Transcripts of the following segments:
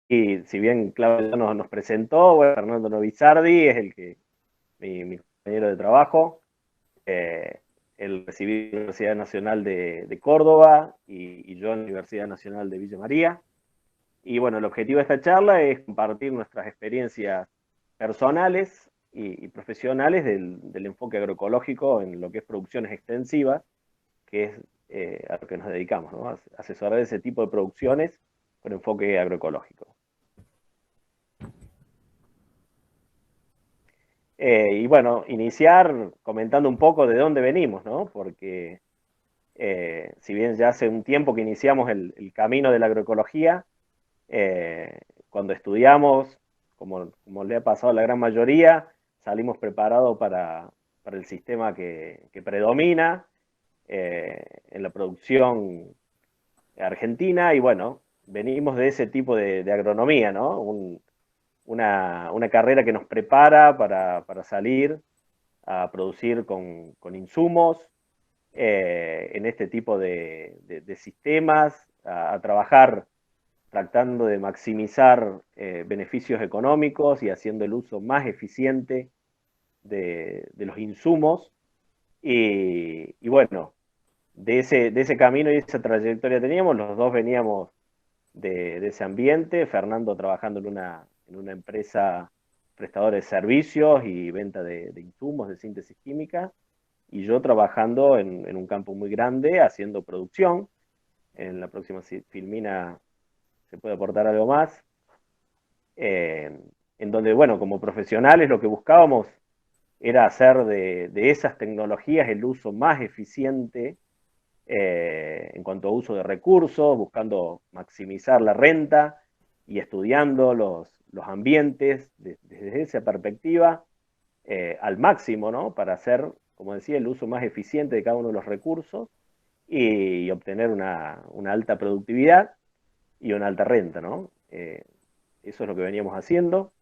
y si bien Claudio nos presentó, bueno, Fernando Novizardi es mi compañero de trabajo. Eh, Él recibió en la Universidad Nacional de Córdoba y yo en la Universidad Nacional de Villa María. Y bueno, el objetivo de esta charla es compartir nuestras experiencias personales y profesionales del enfoque agroecológico en lo que es producciones extensivas, que es a lo que nos dedicamos, ¿no? A asesorar ese tipo de producciones con enfoque agroecológico. Y bueno, iniciar comentando un poco de dónde venimos, ¿no? Porque si bien ya hace un tiempo que iniciamos el camino de la agroecología, eh, cuando estudiamos, como le ha pasado a la gran mayoría, salimos preparados para el sistema que predomina en la producción argentina y bueno, venimos de ese tipo de agronomía, ¿no? Una carrera que nos prepara para salir a producir con insumos en este tipo de sistemas, a trabajar tratando de maximizar beneficios económicos y haciendo el uso más eficiente de los insumos. Y bueno, de ese camino y esa trayectoria teníamos, los dos veníamos de ese ambiente, Fernando trabajando en una empresa prestadora de servicios y venta de insumos de síntesis química, y yo trabajando en un campo muy grande haciendo producción. En la próxima filmina se puede aportar algo más. eh, en donde, bueno, como profesionales lo que buscábamos era hacer de esas tecnologías el uso más eficiente en cuanto a uso de recursos, buscando maximizar la renta y estudiando los ambientes desde esa perspectiva al máximo, ¿no? Para hacer, como decía, el uso más eficiente de cada uno de los recursos y obtener una alta productividad y una alta renta, ¿no? Eso es lo que veníamos haciendo.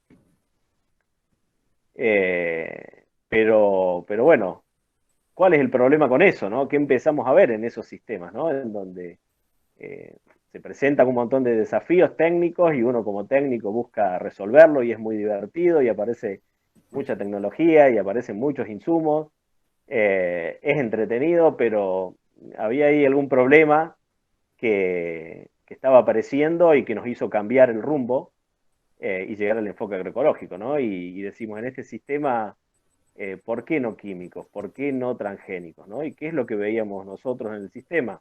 Pero bueno, ¿cuál es el problema con eso, no? ¿Qué empezamos a ver en esos sistemas, no? En donde eh, se presentan un montón de desafíos técnicos y uno como técnico busca resolverlo y es muy divertido y aparece mucha tecnología y aparecen muchos insumos. Es entretenido, pero había ahí algún problema que estaba apareciendo y que nos hizo cambiar el rumbo y llegar al enfoque agroecológico, ¿no? Y decimos, en este sistema ¿por qué no químicos? ¿Por qué no transgénicos? ¿No? ¿Y qué es lo que veíamos nosotros en el sistema?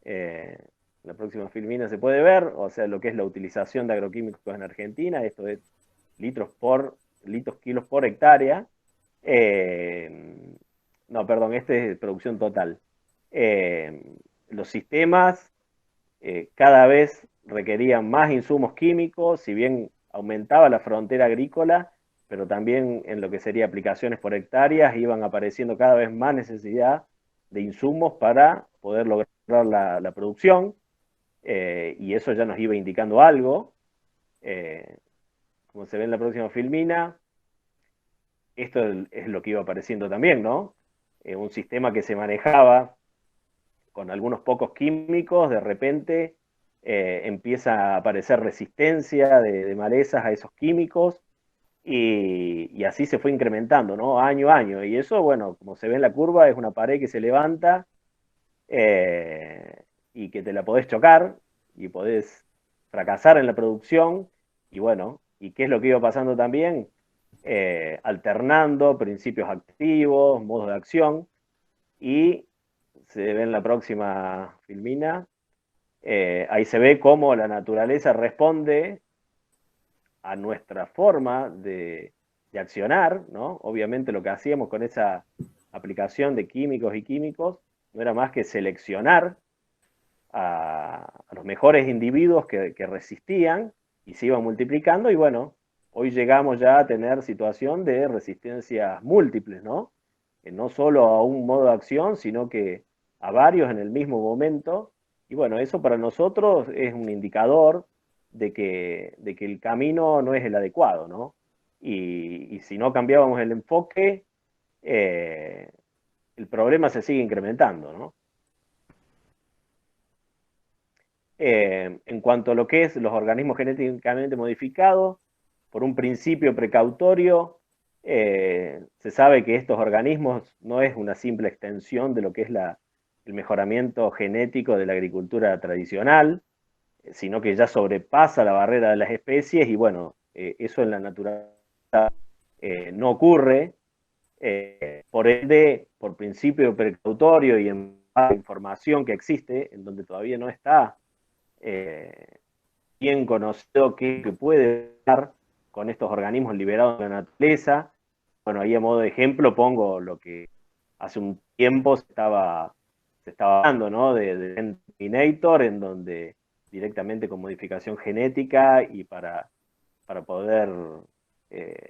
Eh, la próxima filmina se puede ver, o sea, lo que es la utilización de agroquímicos en Argentina, esto es kilos por hectárea. Eh, no, perdón, este es producción total. Eh, los sistemas cada vez requerían más insumos químicos, si bien aumentaba la frontera agrícola, pero también en lo que sería aplicaciones por hectáreas iban apareciendo cada vez más necesidad de insumos para poder lograr la producción, y eso ya nos iba indicando algo. Eh, Como se ve en la próxima filmina, esto es lo que iba apareciendo también, ¿no? Un sistema que se manejaba con algunos pocos químicos, de repente empieza a aparecer resistencia de malezas a esos químicos y así se fue incrementando, ¿no? Año a año. Y eso, bueno, como se ve en la curva, es una pared que se levanta y que te la podés chocar y podés fracasar en la producción. Y bueno, ¿y qué es lo que iba pasando también? Alternando principios activos, modos de acción, y se ve en la próxima filmina. Ahí se ve cómo la naturaleza responde a nuestra forma de accionar, ¿no? Obviamente lo que hacíamos con esa aplicación de químicos y químicos no era más que seleccionar a los mejores individuos que resistían y se iban multiplicando y bueno, hoy llegamos ya a tener situación de resistencias múltiples, ¿no? No solo a un modo de acción, sino que a varios en el mismo momento. Y bueno, eso para nosotros es un indicador de que el camino no es el adecuado, ¿no? Y si no cambiábamos el enfoque, eh, el problema se sigue incrementando, ¿no? En cuanto a lo que es los organismos genéticamente modificados, por un principio precautorio, se sabe que estos organismos no es una simple extensión de lo que es el mejoramiento genético de la agricultura tradicional, sino que ya sobrepasa la barrera de las especies y bueno, eso en la naturaleza no ocurre. Por ende, por principio precautorio y en la información que existe, en donde todavía no está bien conocido qué puede dar con estos organismos liberados de la naturaleza. Bueno, ahí a modo de ejemplo pongo lo que hace un tiempo se estaba dando, ¿no? De Terminator, en donde directamente con modificación genética y para poder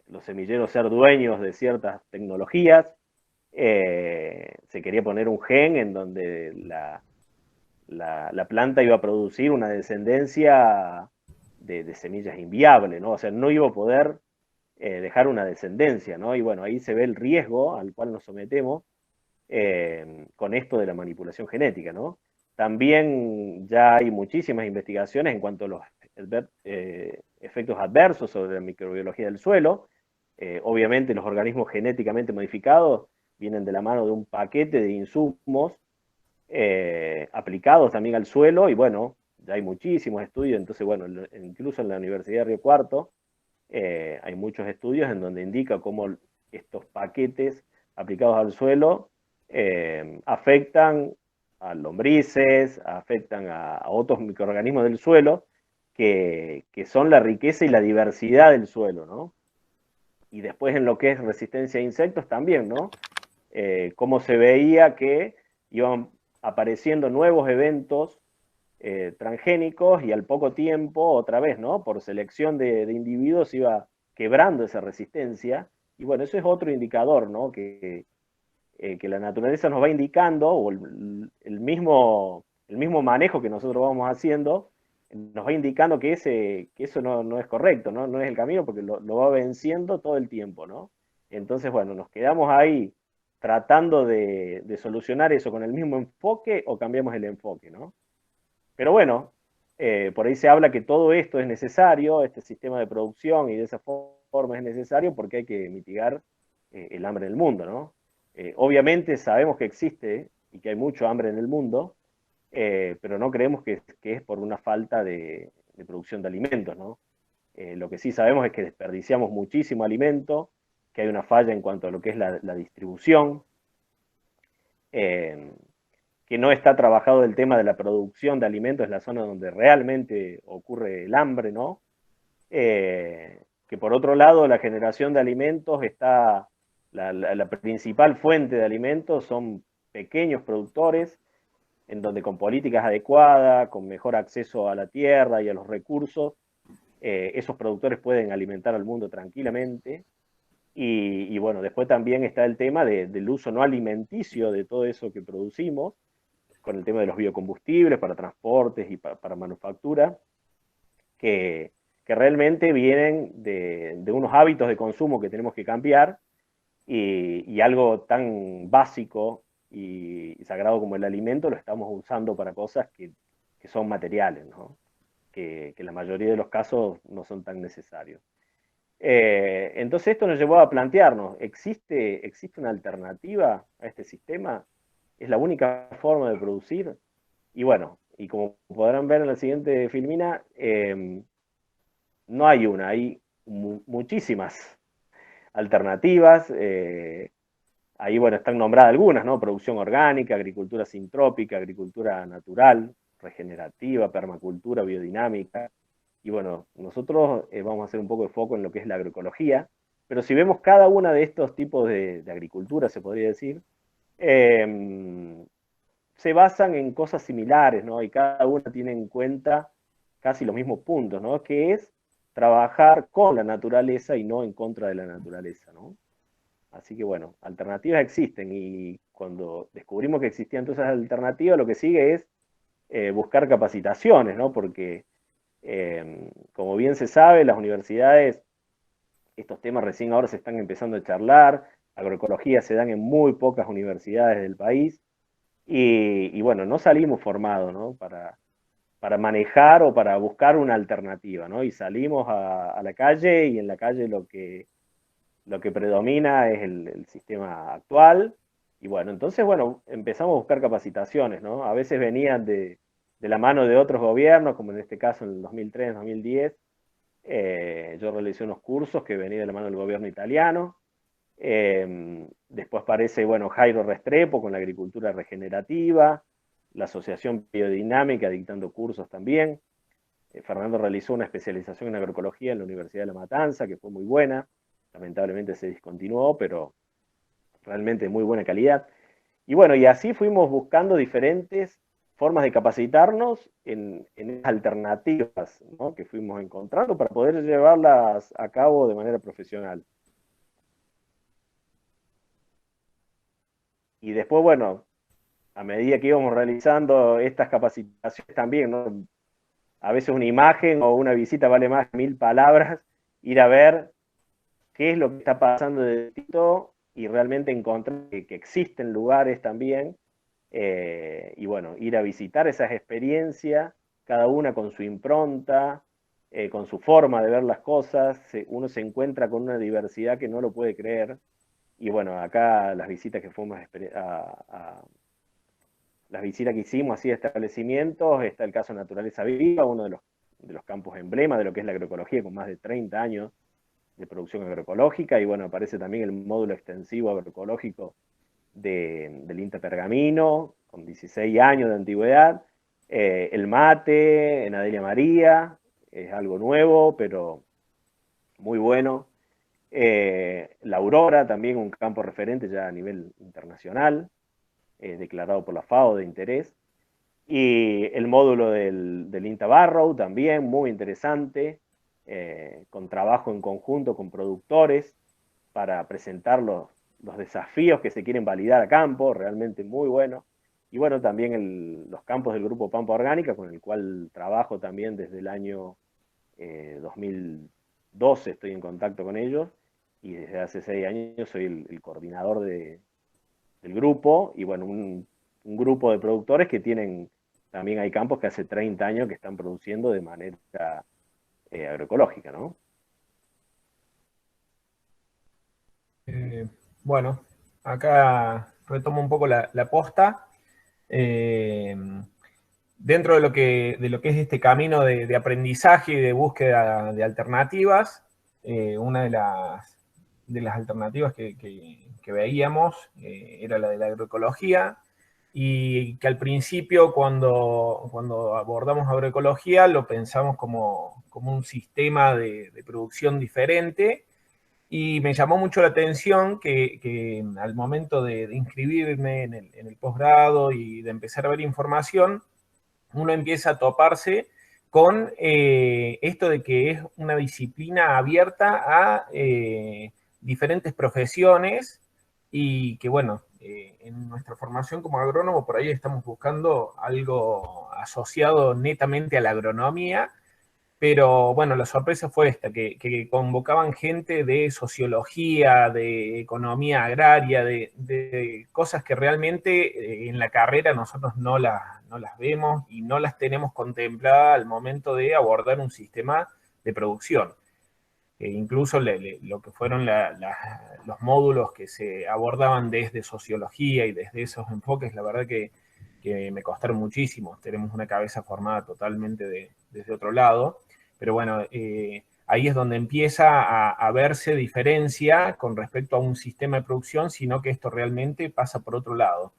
los semilleros ser dueños de ciertas tecnologías, se quería poner un gen en donde la planta iba a producir una descendencia de semillas inviable, ¿no? O sea, no iba a poder dejar una descendencia, ¿no? Y bueno, ahí se ve el riesgo al cual nos sometemos con esto de la manipulación genética, ¿no? También ya hay muchísimas investigaciones en cuanto a los efectos adversos sobre la microbiología del suelo. Obviamente los organismos genéticamente modificados vienen de la mano de un paquete de insumos aplicados también al suelo y bueno, ya hay muchísimos estudios, entonces bueno, incluso en la Universidad de Río Cuarto hay muchos estudios en donde indica cómo estos paquetes aplicados al suelo afectan a lombrices, afectan a otros microorganismos del suelo, que son la riqueza y la diversidad del suelo, ¿no? Y después en lo que es resistencia a insectos también, ¿no? Cómo se veía que iban apareciendo nuevos eventos transgénicos y al poco tiempo, otra vez, ¿no? Por selección de individuos iba quebrando esa resistencia. Y bueno, eso es otro indicador, ¿no? Que la naturaleza nos va indicando, o el mismo manejo que nosotros vamos haciendo, nos va indicando que eso no es correcto, ¿no? No es el camino porque lo va venciendo todo el tiempo, ¿no? Entonces, bueno, nos quedamos ahí tratando de solucionar eso con el mismo enfoque o cambiamos el enfoque, ¿no? Pero bueno, por ahí se habla que todo esto es necesario, este sistema de producción y de esa forma es necesario porque hay que mitigar el hambre en el mundo, ¿no? Obviamente sabemos que existe y que hay mucho hambre en el mundo, pero no creemos que es por una falta de producción de alimentos, ¿no? Lo que sí sabemos es que desperdiciamos muchísimo alimento, que hay una falla en cuanto a lo que es la distribución, eh, que no está trabajado el tema de la producción de alimentos en la zona donde realmente ocurre el hambre, ¿no? Que por otro lado la generación de alimentos está, la principal fuente de alimentos son pequeños productores, en donde con políticas adecuadas, con mejor acceso a la tierra y a los recursos, esos productores pueden alimentar al mundo tranquilamente. Y bueno, después también está el tema del uso no alimenticio de todo eso que producimos, con el tema de los biocombustibles para transportes y para manufactura, que realmente vienen de unos hábitos de consumo que tenemos que cambiar y algo tan básico y sagrado como el alimento lo estamos usando para cosas que son materiales, ¿no? Que la mayoría de los casos no son tan necesarios. Entonces esto nos llevó a plantearnos, ¿existe una alternativa a este sistema? ¿Es la única forma de producir? Y bueno, y como podrán ver en la siguiente filmina, no hay una, hay muchísimas alternativas. Ahí, bueno, están nombradas algunas, ¿no? Producción orgánica, agricultura sintrópica, agricultura natural, regenerativa, permacultura, biodinámica. Y bueno, nosotros vamos a hacer un poco de foco en lo que es la agroecología, pero si vemos cada una de estos tipos de agricultura, se podría decir, eh, se basan en cosas similares, ¿no? Y cada una tiene en cuenta casi los mismos puntos, ¿no? Que es trabajar con la naturaleza y no en contra de la naturaleza, ¿no? Así que bueno, alternativas existen y cuando descubrimos que existían todas esas alternativas, lo que sigue es buscar capacitaciones, ¿no? Porque, como bien se sabe, las universidades, estos temas recién ahora se están empezando a charlar, agroecología se dan en muy pocas universidades del país, y bueno, no salimos formados, ¿no? para manejar o para buscar una alternativa, ¿no? Y salimos a la calle y en la calle lo que predomina es el sistema actual. Y bueno, entonces, bueno, empezamos a buscar capacitaciones, ¿no? A veces venían de la mano de otros gobiernos, como en este caso en el 2003, 2010. Yo realicé unos cursos que venían de la mano del gobierno italiano. Después aparece, bueno, Jairo Restrepo con la agricultura regenerativa, la Asociación Biodinámica dictando cursos también. Fernando realizó una especialización en agroecología en la Universidad de La Matanza, que fue muy buena. Lamentablemente se discontinuó, pero realmente muy buena calidad. Y bueno, y así fuimos buscando diferentes formas de capacitarnos en alternativas, ¿no? Que fuimos encontrando para poder llevarlas a cabo de manera profesional. Y después, bueno, a medida que íbamos realizando estas capacitaciones también, ¿no? A veces una imagen o una visita vale más que 1000 palabras, ir a ver qué es lo que está pasando de distinto y realmente encontrar que existen lugares también, y bueno, ir a visitar esas experiencias, cada una con su impronta, con su forma de ver las cosas, uno se encuentra con una diversidad que no lo puede creer, y bueno, acá las visitas que fuimos las visitas que hicimos así de establecimientos, está el caso Naturaleza Viva, uno de los campos emblema de lo que es la agroecología, con más de 30 años de producción agroecológica, y bueno, aparece también el módulo extensivo agroecológico del INTA Pergamino, con 16 años de antigüedad, el mate en Adelia María, es algo nuevo, pero muy bueno. La Aurora, también un campo referente ya a nivel internacional, declarado por la FAO de interés. Y el módulo del INTA Barrow también, muy interesante, con trabajo en conjunto con productores para presentar los desafíos que se quieren validar a campo, realmente muy bueno. Y bueno, también los campos del grupo Pampa Orgánica, con el cual trabajo también desde el año 2012, estoy en contacto con ellos, y desde hace 6 años soy el coordinador del grupo, y bueno, un grupo de productores que tienen, también hay campos que hace 30 años que están produciendo de manera agroecológica, ¿no? Eh, bueno, acá retomo un poco la posta. Eh, Dentro de lo que es este camino de aprendizaje y de búsqueda de alternativas, una de las alternativas que veíamos era la de la agroecología, y que al principio cuando abordamos agroecología lo pensamos como un sistema de producción diferente, y me llamó mucho la atención que al momento de inscribirme en el posgrado y de empezar a ver información, uno empieza a toparse con esto de que es una disciplina abierta a diferentes profesiones, y que bueno, en nuestra formación como agrónomo por ahí estamos buscando algo asociado netamente a la agronomía, pero bueno, la sorpresa fue esta, que convocaban gente de sociología, de economía agraria, de cosas que realmente en la carrera nosotros no las vemos y no las tenemos contempladas al momento de abordar un sistema de producción. Incluso lo que fueron los módulos que se abordaban desde sociología y desde esos enfoques, la verdad que me costaron muchísimo. Tenemos una cabeza formada totalmente desde otro lado, pero bueno, ahí es donde empieza a verse diferencia con respecto a un sistema de producción, sino que esto realmente pasa por otro lado.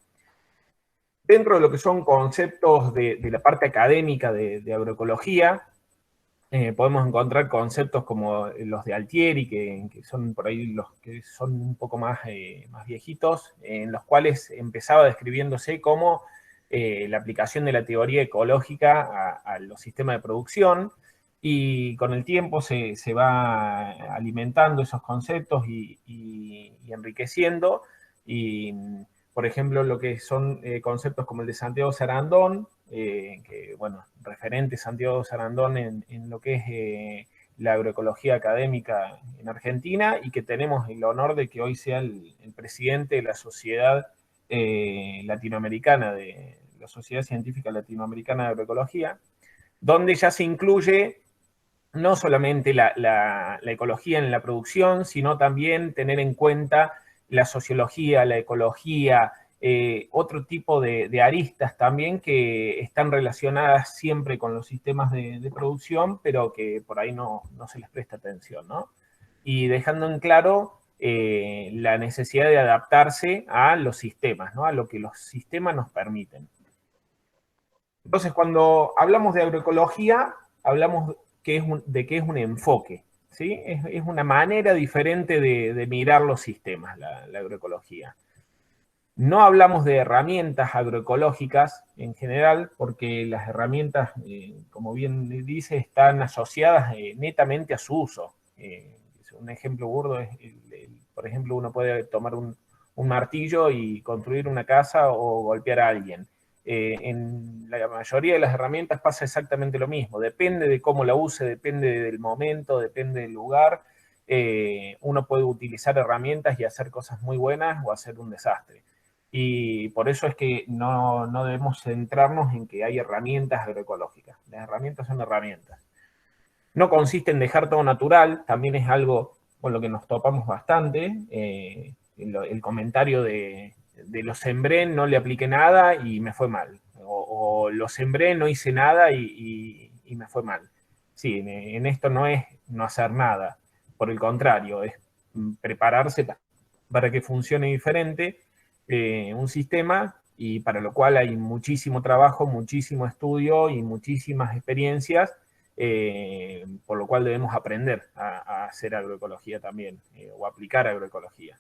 Dentro de lo que son conceptos de la parte académica de agroecología, podemos encontrar conceptos como los de Altieri, que son por ahí los que son un poco más, más viejitos, en los cuales empezaba describiéndose como la aplicación de la teoría ecológica a los sistemas de producción, y con el tiempo se va alimentando esos conceptos y enriqueciendo, y por ejemplo lo que son conceptos como el de Santiago Sarandón, que bueno, referente Santiago Sarandón en lo que es la agroecología académica en Argentina, y que tenemos el honor de que hoy sea el presidente de la Sociedad Latinoamericana, de la Sociedad Científica Latinoamericana de Agroecología. donde ya se incluye no solamente la ecología en la producción, sino también tener en cuenta la sociología, la ecología, otro tipo de aristas también que están relacionadas siempre con los sistemas de producción, pero que por ahí no se les presta atención, ¿no? Y dejando en claro la necesidad de adaptarse a los sistemas, ¿no? A lo que los sistemas nos permiten. Entonces, cuando hablamos de agroecología, hablamos de que es un enfoque, ¿sí? Es una manera diferente de mirar los sistemas, la agroecología. No hablamos de herramientas agroecológicas en general, porque las herramientas, como bien dice, están asociadas netamente a su uso. Un ejemplo burdo es, por ejemplo, uno puede tomar un martillo y construir una casa o golpear a alguien. En la mayoría de las herramientas pasa exactamente lo mismo. Depende de cómo la use, depende del momento, depende del lugar. Uno puede utilizar herramientas y hacer cosas muy buenas o hacer un desastre. Y por eso es que no debemos centrarnos en que hay herramientas agroecológicas. Las herramientas son herramientas. No consiste en dejar todo natural, también es algo con lo que nos topamos bastante. El comentario de lo sembré, no le apliqué nada y me fue mal. O lo sembré, no hice nada y me fue mal. Sí, en esto no es no hacer nada. Por el contrario, es prepararse para que funcione diferente un sistema, y para lo cual hay muchísimo trabajo, muchísimo estudio y muchísimas experiencias, por lo cual debemos aprender a hacer agroecología también, o aplicar agroecología.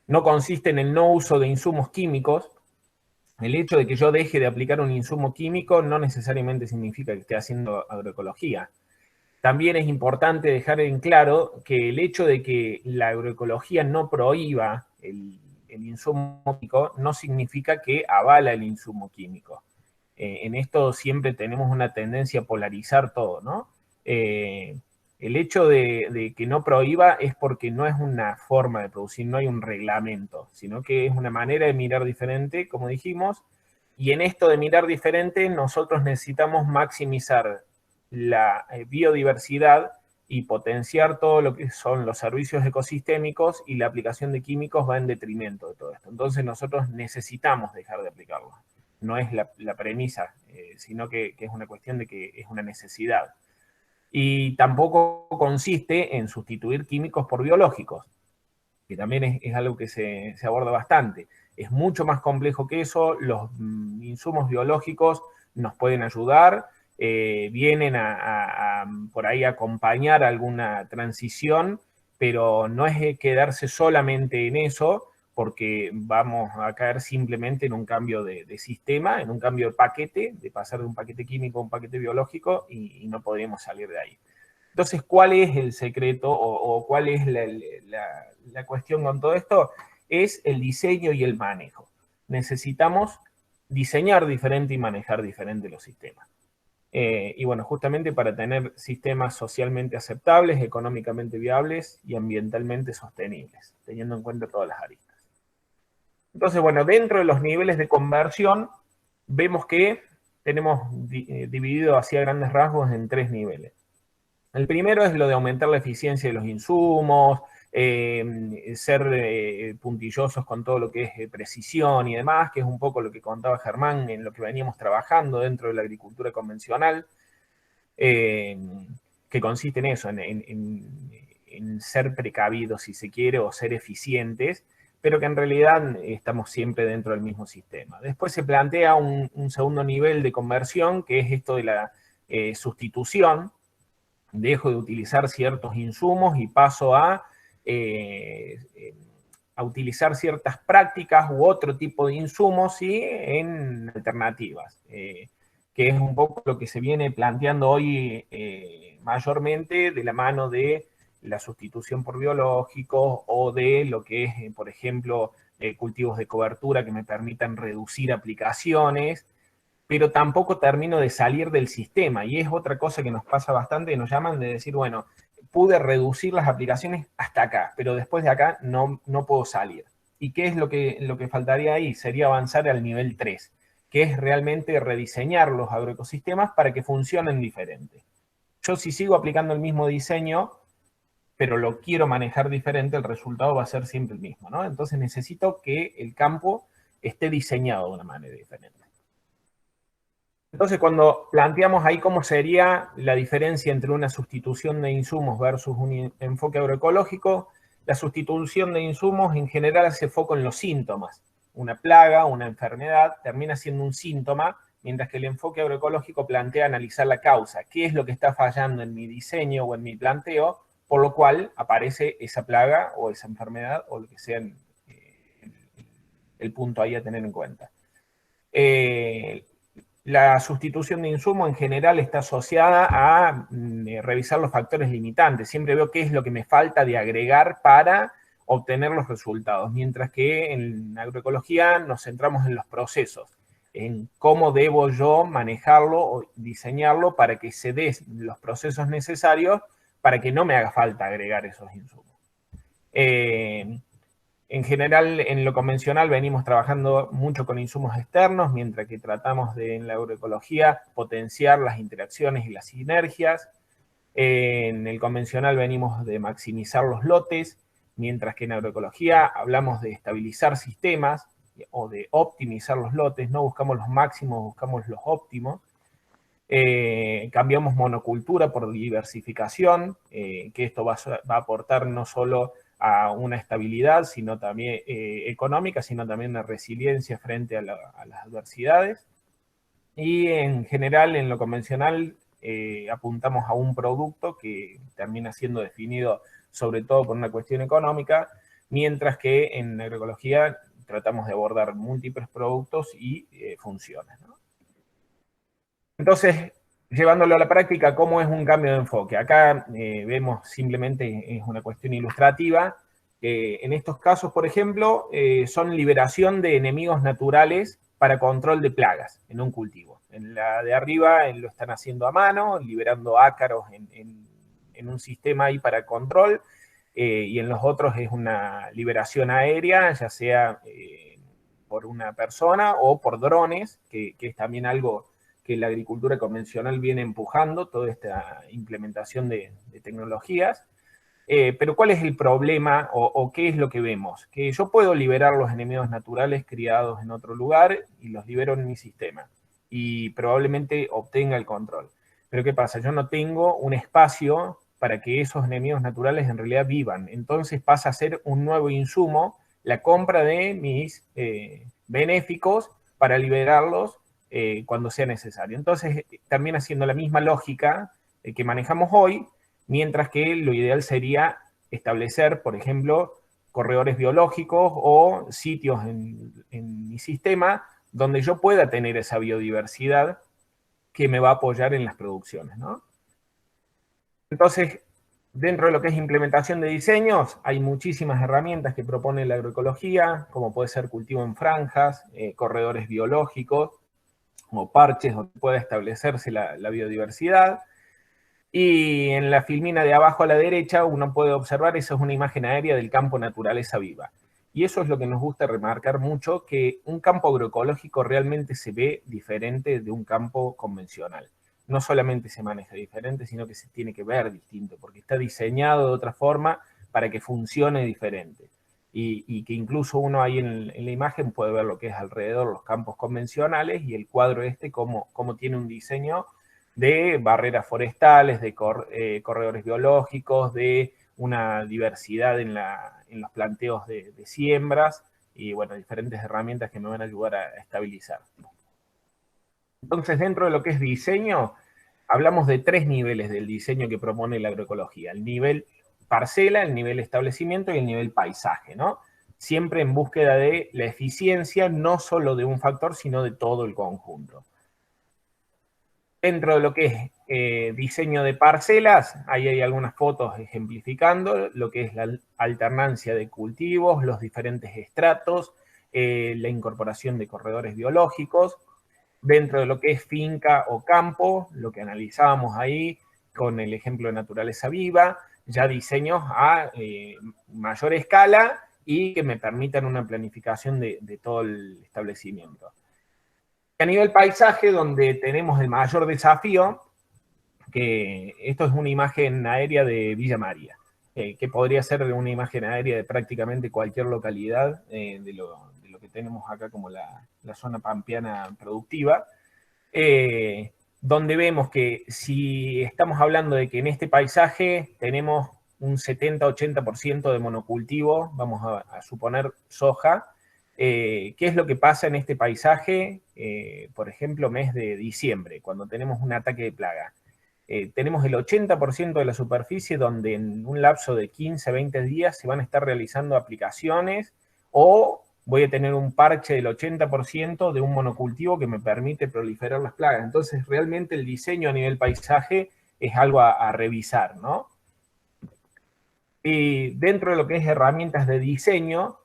No consiste en el no uso de insumos químicos. El hecho de que yo deje de aplicar un insumo químico no necesariamente significa que esté haciendo agroecología. También es importante dejar en claro que el hecho de que la agroecología no prohíba el insumo químico no significa que avala el insumo químico. En esto siempre tenemos una tendencia a polarizar todo, ¿no? El hecho de que no prohíba es porque no es una forma de producir, no hay un reglamento, sino que es una manera de mirar diferente, como dijimos, y en esto de mirar diferente nosotros necesitamos maximizar la biodiversidad y potenciar todo lo que son los servicios ecosistémicos, y la aplicación de químicos va en detrimento de todo esto. Entonces nosotros necesitamos dejar de aplicarlo. No es la premisa, sino que es una cuestión de que es una necesidad. Y tampoco consiste en sustituir químicos por biológicos, que también es algo que se aborda bastante. Es mucho más complejo que eso. Los insumos biológicos nos pueden ayudar, vienen por ahí a acompañar alguna transición, pero no es quedarse solamente en eso, porque vamos a caer simplemente en un cambio de sistema, en un cambio de paquete, de pasar de un paquete químico a un paquete biológico, y no podríamos salir de ahí. Entonces, ¿cuál es el secreto o cuál es la cuestión con todo esto? Es el diseño y el manejo. Necesitamos diseñar diferente y manejar diferente los sistemas. Y bueno, justamente para tener sistemas socialmente aceptables, económicamente viables y ambientalmente sostenibles, teniendo en cuenta todas las aristas. Entonces, bueno, dentro de los niveles de conversión, vemos que tenemos dividido hacia grandes rasgos en 3 niveles. El primero es lo de aumentar la eficiencia de los insumos, ser puntillosos con todo lo que es precisión y demás, que es un poco lo que contaba Germán en lo que veníamos trabajando dentro de la agricultura convencional, que consiste en eso, en ser precavidos, si se quiere, o ser eficientes, pero que en realidad estamos siempre dentro del mismo sistema. Después se plantea un segundo nivel de conversión, que es esto de la sustitución. Dejo de utilizar ciertos insumos y paso a utilizar ciertas prácticas u otro tipo de insumos, ¿sí?, en alternativas, que es un poco lo que se viene planteando hoy mayormente de la mano de la sustitución por biológicos, o de lo que es, por ejemplo, cultivos de cobertura que me permitan reducir aplicaciones, pero tampoco termino de salir del sistema. Y es otra cosa que nos pasa bastante, nos llaman de decir, bueno, pude reducir las aplicaciones hasta acá, pero después de acá no puedo salir. ¿Y qué es lo que faltaría ahí? Sería avanzar al nivel 3, que es realmente rediseñar los agroecosistemas para que funcionen diferente. Yo si sigo aplicando el mismo diseño, pero lo quiero manejar diferente, el resultado va a ser siempre el mismo, ¿no? Entonces necesito que el campo esté diseñado de una manera diferente. Entonces, cuando planteamos ahí cómo sería la diferencia entre una sustitución de insumos versus un enfoque agroecológico, la sustitución de insumos en general hace foco en los síntomas. Una plaga, una enfermedad, termina siendo un síntoma, mientras que el enfoque agroecológico plantea analizar la causa. ¿Qué es lo que está fallando en mi diseño o en mi planteo? Por lo cual aparece esa plaga o esa enfermedad o lo que sea el punto ahí a tener en cuenta. La sustitución de insumo en general está asociada a revisar los factores limitantes. Siempre veo qué es lo que me falta de agregar para obtener los resultados, mientras que en agroecología nos centramos en los procesos, en cómo debo yo manejarlo o diseñarlo para que se den los procesos necesarios para que no me haga falta agregar esos insumos. En general, en lo convencional venimos trabajando mucho con insumos externos, mientras que tratamos de, en la agroecología, potenciar las interacciones y las sinergias. En el convencional venimos de maximizar los lotes, mientras que en agroecología hablamos de estabilizar sistemas o de optimizar los lotes. No buscamos los máximos, buscamos los óptimos. Cambiamos monocultura por diversificación, que esto va a aportar no solo a una estabilidad sino también económica, sino también una resiliencia frente a las adversidades. Y en general, en lo convencional, apuntamos a un producto que termina siendo definido sobre todo por una cuestión económica, mientras que en agroecología tratamos de abordar múltiples productos y funciones, ¿no? Entonces, llevándolo a la práctica, ¿cómo es un cambio de enfoque? Acá vemos simplemente, es una cuestión ilustrativa, en estos casos, por ejemplo, son liberación de enemigos naturales para control de plagas en un cultivo. En la de arriba lo están haciendo a mano, liberando ácaros en un sistema ahí para control, y en los otros es una liberación aérea, ya sea por una persona o por drones, que es también algo que la agricultura convencional viene empujando, toda esta implementación de tecnologías. Pero ¿cuál es el problema o qué es lo que vemos? Que yo puedo liberar los enemigos naturales criados en otro lugar y los libero en mi sistema y probablemente obtenga el control. Pero ¿qué pasa? Yo no tengo un espacio para que esos enemigos naturales en realidad vivan. Entonces pasa a ser un nuevo insumo la compra de mis benéficos para liberarlos cuando sea necesario. Entonces termina siendo la misma lógica que manejamos hoy, mientras que lo ideal sería establecer, por ejemplo, corredores biológicos o sitios en mi sistema donde yo pueda tener esa biodiversidad que me va a apoyar en las producciones, ¿no? Entonces, dentro de lo que es implementación de diseños, hay muchísimas herramientas que propone la agroecología, como puede ser cultivo en franjas, corredores biológicos, o parches donde pueda establecerse la biodiversidad. Y en la filmina de abajo a la derecha uno puede observar, esa es una imagen aérea del campo naturaleza viva. Y eso es lo que nos gusta remarcar mucho, que un campo agroecológico realmente se ve diferente de un campo convencional. No solamente se maneja diferente, sino que se tiene que ver distinto, porque está diseñado de otra forma para que funcione diferente. Y que incluso uno ahí en la imagen puede ver lo que es alrededor los campos convencionales y el cuadro cómo tiene un diseño de barreras forestales, de corredores biológicos, de una diversidad en los planteos de siembras y, bueno, diferentes herramientas que me van a ayudar a estabilizar. Entonces, dentro de lo que es diseño, hablamos de 3 niveles del diseño que propone la agroecología. El nivel parcela, el nivel establecimiento y el nivel paisaje, ¿no? Siempre en búsqueda de la eficiencia, no solo de un factor, sino de todo el conjunto. Dentro de lo que es diseño de parcelas, ahí hay algunas fotos ejemplificando lo que es la alternancia de cultivos, los diferentes estratos, la incorporación de corredores biológicos. Dentro de lo que es finca o campo, lo que analizábamos ahí con el ejemplo de naturaleza viva, ya diseños a mayor escala y que me permitan una planificación de todo el establecimiento. A nivel paisaje, donde tenemos el mayor desafío, que esto es una imagen aérea de Villa María, que podría ser una imagen aérea de prácticamente cualquier localidad de lo que tenemos acá como la zona pampeana productiva, donde vemos que si estamos hablando de que en este paisaje tenemos un 70-80% de monocultivo, vamos a suponer soja, ¿qué es lo que pasa en este paisaje? Por ejemplo, mes de diciembre, cuando tenemos un ataque de plaga. Tenemos el 80% de la superficie donde en un lapso de 15-20 días se van a estar realizando aplicaciones, o voy a tener un parche del 80% de un monocultivo que me permite proliferar las plagas. Entonces, realmente el diseño a nivel paisaje es algo a revisar, ¿no? Y dentro de lo que es herramientas de diseño,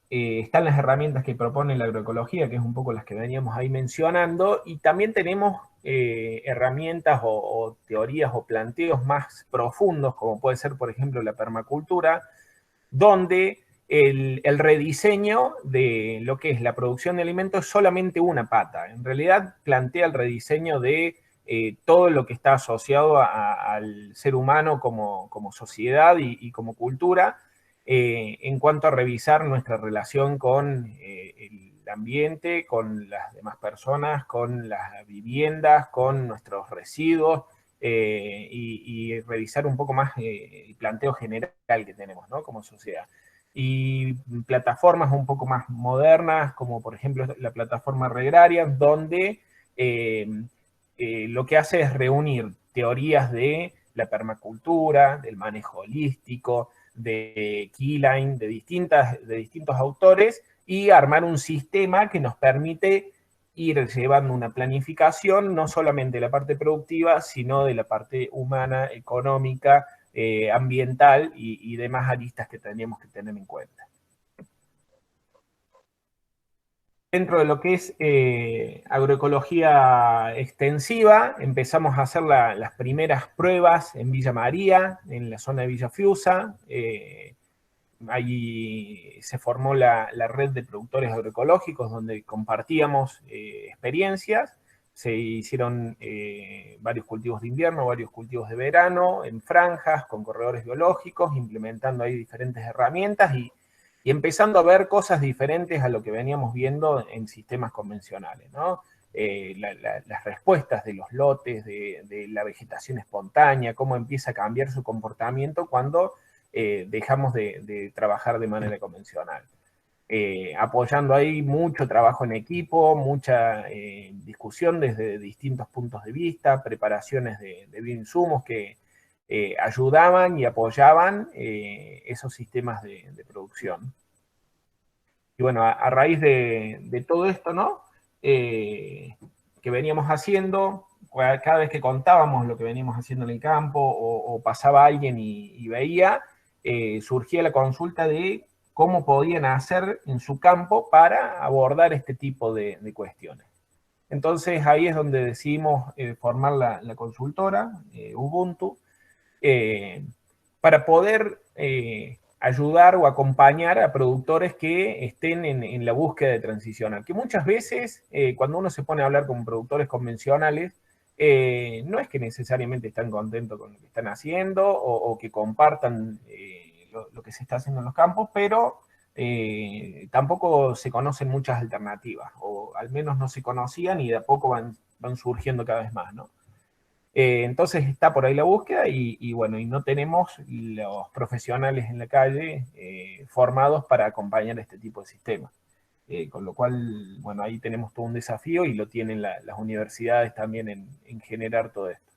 están las herramientas que propone la agroecología, que es un poco las que veníamos ahí mencionando, y también tenemos herramientas o teorías o planteos más profundos, como puede ser, por ejemplo, la permacultura, donde el rediseño de lo que es la producción de alimentos es solamente una pata. En realidad plantea el rediseño de todo lo que está asociado al ser humano como sociedad y como cultura, en cuanto a revisar nuestra relación con el ambiente, con las demás personas, con las viviendas, con nuestros residuos, y revisar un poco más el planteo general que tenemos, ¿no?, como sociedad. Y plataformas un poco más modernas, como por ejemplo la plataforma Regraria, donde lo que hace es reunir teorías de la permacultura, del manejo holístico, de Keyline, de distintos autores, y armar un sistema que nos permite ir llevando una planificación, no solamente de la parte productiva, sino de la parte humana, económica, ambiental y demás aristas que tenemos que tener en cuenta. Dentro de lo que es agroecología extensiva, empezamos a hacer las primeras pruebas en Villa María, en la zona de Villa Fiusa. Allí se formó la red de productores agroecológicos, donde compartíamos experiencias. Se hicieron varios cultivos de invierno, varios cultivos de verano, en franjas, con corredores biológicos, implementando ahí diferentes herramientas y empezando a ver cosas diferentes a lo que veníamos viendo en sistemas convencionales, ¿no? Las respuestas de los lotes, de la vegetación espontánea, cómo empieza a cambiar su comportamiento cuando dejamos de trabajar de manera convencional. Apoyando ahí mucho trabajo en equipo, mucha discusión desde distintos puntos de vista, preparaciones de bioinsumos que ayudaban y apoyaban esos sistemas de producción. Y bueno, a raíz de todo esto, ¿no?, que veníamos haciendo, cada vez que contábamos lo que veníamos haciendo en el campo o pasaba alguien y veía, surgía la consulta de cómo podían hacer en su campo para abordar este tipo de cuestiones. Entonces ahí es donde decidimos formar la consultora, Ubuntu, para poder ayudar o acompañar a productores que estén en la búsqueda de transicionar. Que muchas veces, cuando uno se pone a hablar con productores convencionales, no es que necesariamente están contentos con lo que están haciendo o que compartan lo que se está haciendo en los campos, pero tampoco se conocen muchas alternativas, o al menos no se conocían y de a poco van surgiendo cada vez más, ¿no? Entonces está por ahí la búsqueda y bueno, y no tenemos los profesionales en la calle formados para acompañar este tipo de sistemas. Con lo cual, bueno, ahí tenemos todo un desafío y lo tienen las universidades también en generar todo esto.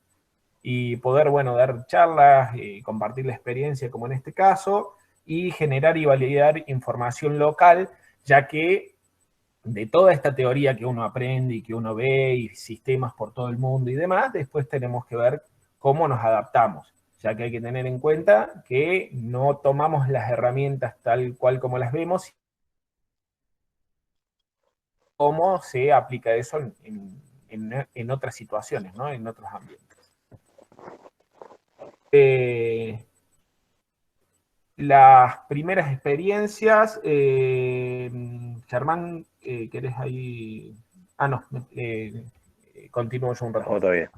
Y poder, bueno, dar charlas, compartir la experiencia como en este caso, y generar y validar información local, ya que de toda esta teoría que uno aprende y que uno ve y sistemas por todo el mundo y demás, después tenemos que ver cómo nos adaptamos, ya que hay que tener en cuenta que no tomamos las herramientas tal cual como las vemos, cómo se aplica eso en otras situaciones, ¿no?, en otros ambientes. Las primeras experiencias, Germán, ¿querés ahí No, continúo yo un rato más. Todavía.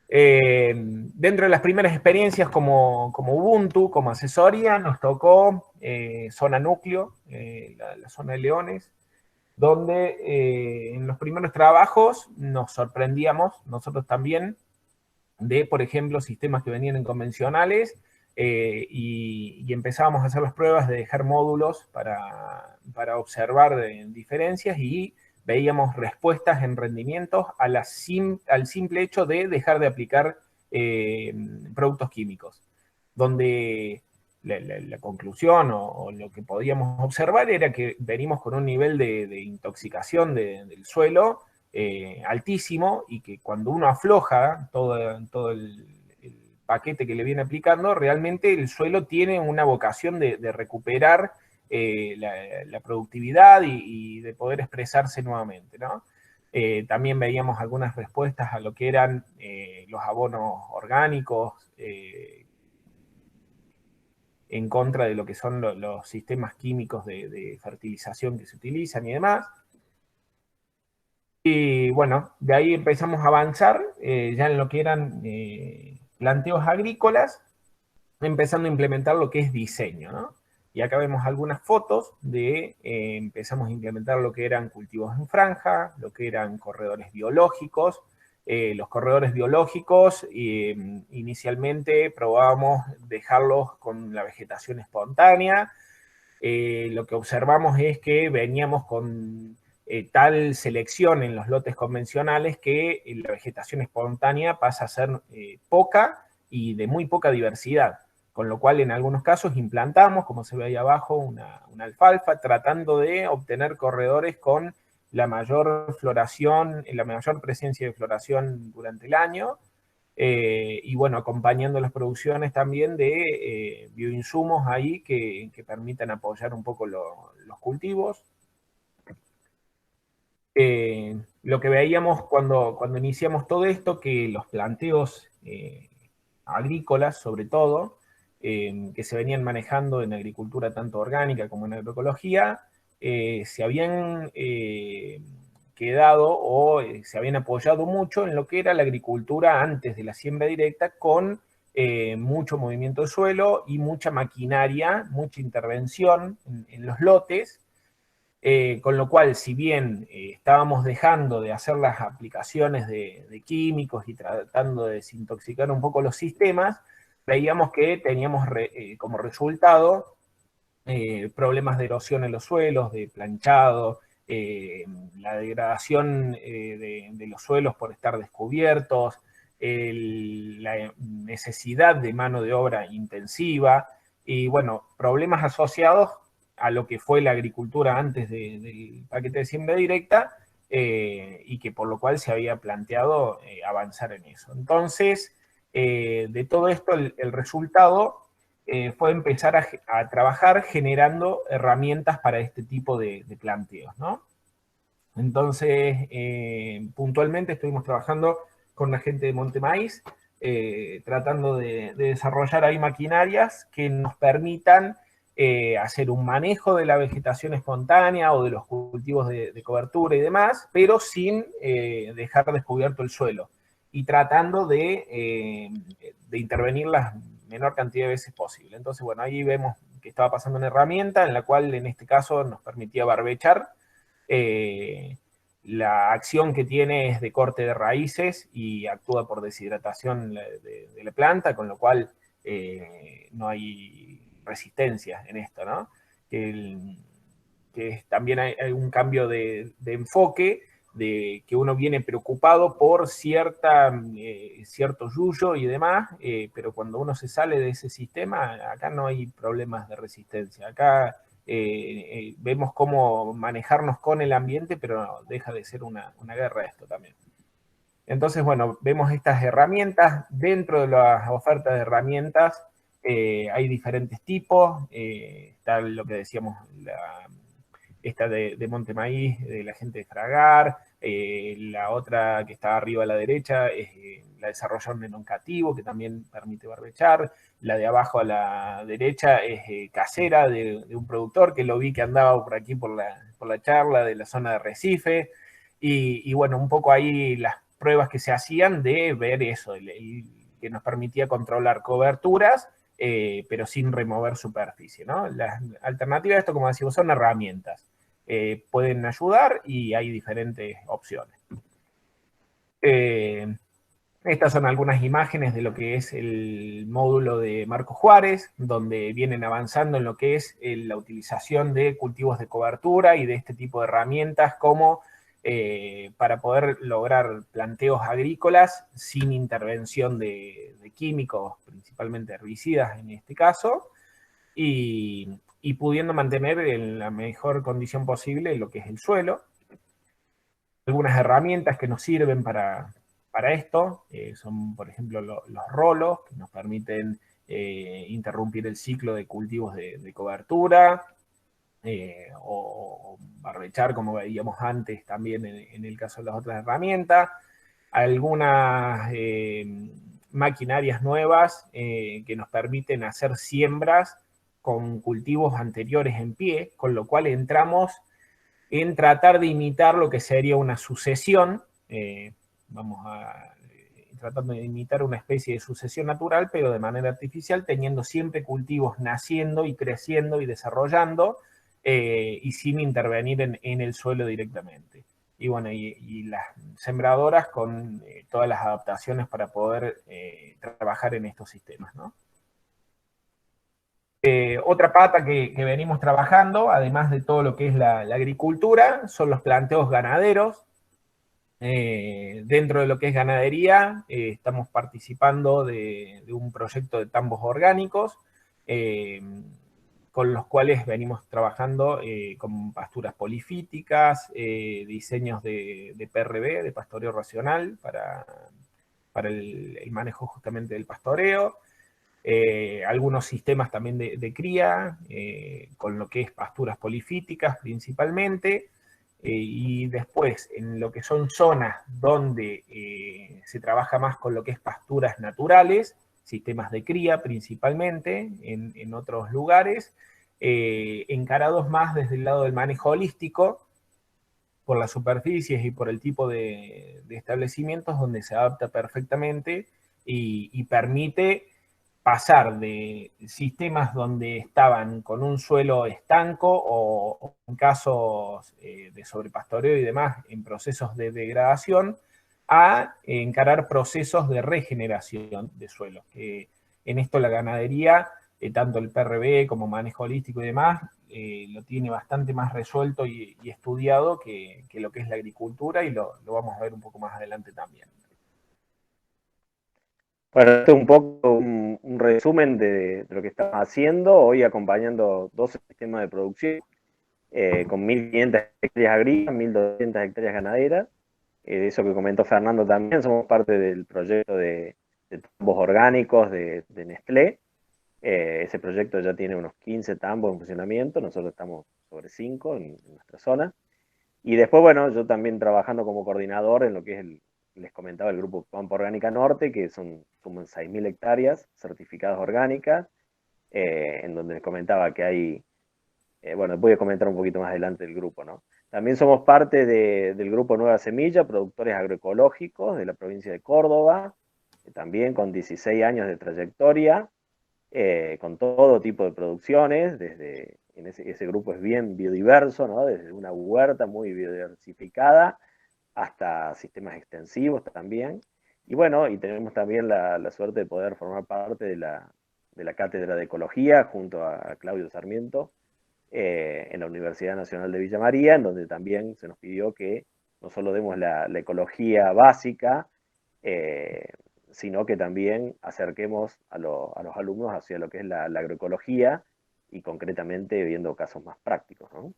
Dentro de las primeras experiencias como Ubuntu, como asesoría, nos tocó zona núcleo, la zona de Leones, donde en los primeros trabajos nos sorprendíamos, nosotros también, de, por ejemplo, sistemas que venían en convencionales y empezábamos a hacer las pruebas de dejar módulos para observar diferencias y veíamos respuestas en rendimientos al simple hecho de dejar de aplicar productos químicos, donde la conclusión o lo que podíamos observar era que venimos con un nivel de intoxicación del suelo altísimo y que cuando uno afloja todo el paquete que le viene aplicando, realmente el suelo tiene una vocación de recuperar la productividad y de poder expresarse nuevamente, ¿no? También veíamos algunas respuestas a lo que eran los abonos orgánicos, en contra de lo que son los sistemas químicos de fertilización que se utilizan y demás. Y bueno, de ahí empezamos a avanzar ya en lo que eran planteos agrícolas, empezando a implementar lo que es diseño, ¿no? Y acá vemos algunas fotos de, empezamos a implementar lo que eran cultivos en franja, lo que eran corredores biológicos. Los corredores biológicos, inicialmente probábamos dejarlos con la vegetación espontánea. Lo que observamos es que veníamos con tal selección en los lotes convencionales que la vegetación espontánea pasa a ser poca y de muy poca diversidad, con lo cual en algunos casos implantamos, como se ve ahí abajo, una alfalfa, tratando de obtener corredores con la mayor floración, la mayor presencia de floración durante el año, y bueno, acompañando las producciones también de bioinsumos ahí que permitan apoyar un poco los cultivos. Lo que veíamos cuando iniciamos todo esto, que los planteos agrícolas, sobre todo, que se venían manejando en agricultura tanto orgánica como en agroecología, se habían quedado o se habían apoyado mucho en lo que era la agricultura antes de la siembra directa, con mucho movimiento de suelo y mucha maquinaria, mucha intervención en los lotes. Con lo cual, si bien estábamos dejando de hacer las aplicaciones de químicos y tratando de desintoxicar un poco los sistemas, veíamos que teníamos como resultado problemas de erosión en los suelos, de planchado, la degradación de los suelos por estar descubiertos, la necesidad de mano de obra intensiva y, bueno, problemas asociados a lo que fue la agricultura antes del paquete de siembra directa, y que por lo cual se había planteado avanzar en eso. Entonces, de todo esto, el resultado fue empezar a trabajar generando herramientas para este tipo de planteos, ¿no? Entonces, puntualmente estuvimos trabajando con la gente de Montemaíz, tratando de desarrollar ahí maquinarias que nos permitan hacer un manejo de la vegetación espontánea o de los cultivos de cobertura y demás, pero sin dejar descubierto el suelo y tratando de intervenir la menor cantidad de veces posible. Entonces, bueno, ahí vemos que estaba pasando una herramienta en la cual en este caso nos permitía barbechar. La acción que tiene es de corte de raíces y actúa por deshidratación de la planta, con lo cual no hay resistencia en esto, ¿no? Que también hay un cambio de enfoque, de que uno viene preocupado por cierto yuyo y demás, pero cuando uno se sale de ese sistema, acá no hay problemas de resistencia. Acá vemos cómo manejarnos con el ambiente, pero no, deja de ser una guerra esto también. Entonces, bueno, vemos estas herramientas. Dentro de las ofertas de herramientas hay diferentes tipos. Está lo que decíamos, esta de Montemaíz, de la gente de Fragar. La otra que está arriba a la derecha es la desarrollaron en Oncativo, que también permite barbechar. La de abajo a la derecha es casera de un productor que lo vi que andaba por aquí por la charla de la zona de Recife. Y bueno, un poco ahí las pruebas que se hacían de ver eso, que nos permitía controlar coberturas, pero sin remover superficie, ¿no? Las alternativas a esto, como decimos, son herramientas. Pueden ayudar y hay diferentes opciones. Estas son algunas imágenes de lo que es el módulo de Marco Juárez, donde vienen avanzando en lo que es la utilización de cultivos de cobertura y de este tipo de herramientas como para poder lograr planteos agrícolas sin intervención de químicos, principalmente herbicidas en este caso, y pudiendo mantener en la mejor condición posible lo que es el suelo. Algunas herramientas que nos sirven para esto son, por ejemplo, los rolos, que nos permiten interrumpir el ciclo de cultivos de cobertura, o barbechar, como veíamos antes también en el caso de las otras herramientas. Algunas maquinarias nuevas que nos permiten hacer siembras con cultivos anteriores en pie, con lo cual entramos en tratar de imitar lo que sería una sucesión, vamos a tratando de imitar una especie de sucesión natural, pero de manera artificial, teniendo siempre cultivos naciendo y creciendo y desarrollando, y sin intervenir en el suelo directamente. Y bueno, y las sembradoras con todas las adaptaciones para poder trabajar en estos sistemas, ¿no? Otra pata que venimos trabajando, además de todo lo que es la agricultura, son los planteos ganaderos. Dentro de lo que es ganadería, estamos participando de un proyecto de tambos orgánicos, eh, con los cuales venimos trabajando con pasturas polifíticas, diseños de PRB, de pastoreo racional, para el manejo justamente del pastoreo. Algunos sistemas también de cría, con lo que es pasturas polifíticas principalmente, y después en lo que son zonas donde se trabaja más con lo que es pasturas naturales, sistemas de cría principalmente, en otros lugares, encarados más desde el lado del manejo holístico, por las superficies y por el tipo de establecimientos donde se adapta perfectamente y permite pasar de sistemas donde estaban con un suelo estanco o en casos de sobrepastoreo y demás en procesos de degradación a encarar procesos de regeneración de suelo. En esto la ganadería, tanto el PRB como manejo holístico y demás, lo tiene bastante más resuelto y estudiado que lo que es la agricultura, y lo vamos a ver un poco más adelante también. Bueno, esto es un poco un resumen de lo que estamos haciendo, hoy acompañando 12 sistemas de producción, con 1.500 hectáreas agrícolas, 1.200 hectáreas ganaderas. Eso que comentó Fernando también, somos parte del proyecto de tambos orgánicos de Nestlé. Ese proyecto ya tiene unos 15 tambos en funcionamiento, nosotros estamos sobre 5 en nuestra zona. Y después, bueno, yo también trabajando como coordinador en lo que es les comentaba, el grupo Pampa Orgánica Norte, que son como 6.000 hectáreas certificadas orgánicas, en donde les comentaba que hay, bueno, voy a comentar un poquito más adelante del grupo, ¿no? También somos parte del grupo Nueva Semilla, productores agroecológicos de la provincia de Córdoba, también con 16 años de trayectoria, con todo tipo de producciones, ese grupo es bien biodiverso, ¿no? Desde una huerta muy biodiversificada hasta sistemas extensivos también. Y bueno, y tenemos también la suerte de poder formar parte de la Cátedra de Ecología junto a Claudio Sarmiento en la Universidad Nacional de Villa María, en donde también se nos pidió que no solo demos la ecología básica, eh, sino que también acerquemos a los alumnos hacia lo que es la agroecología y concretamente viendo casos más prácticos, ¿no?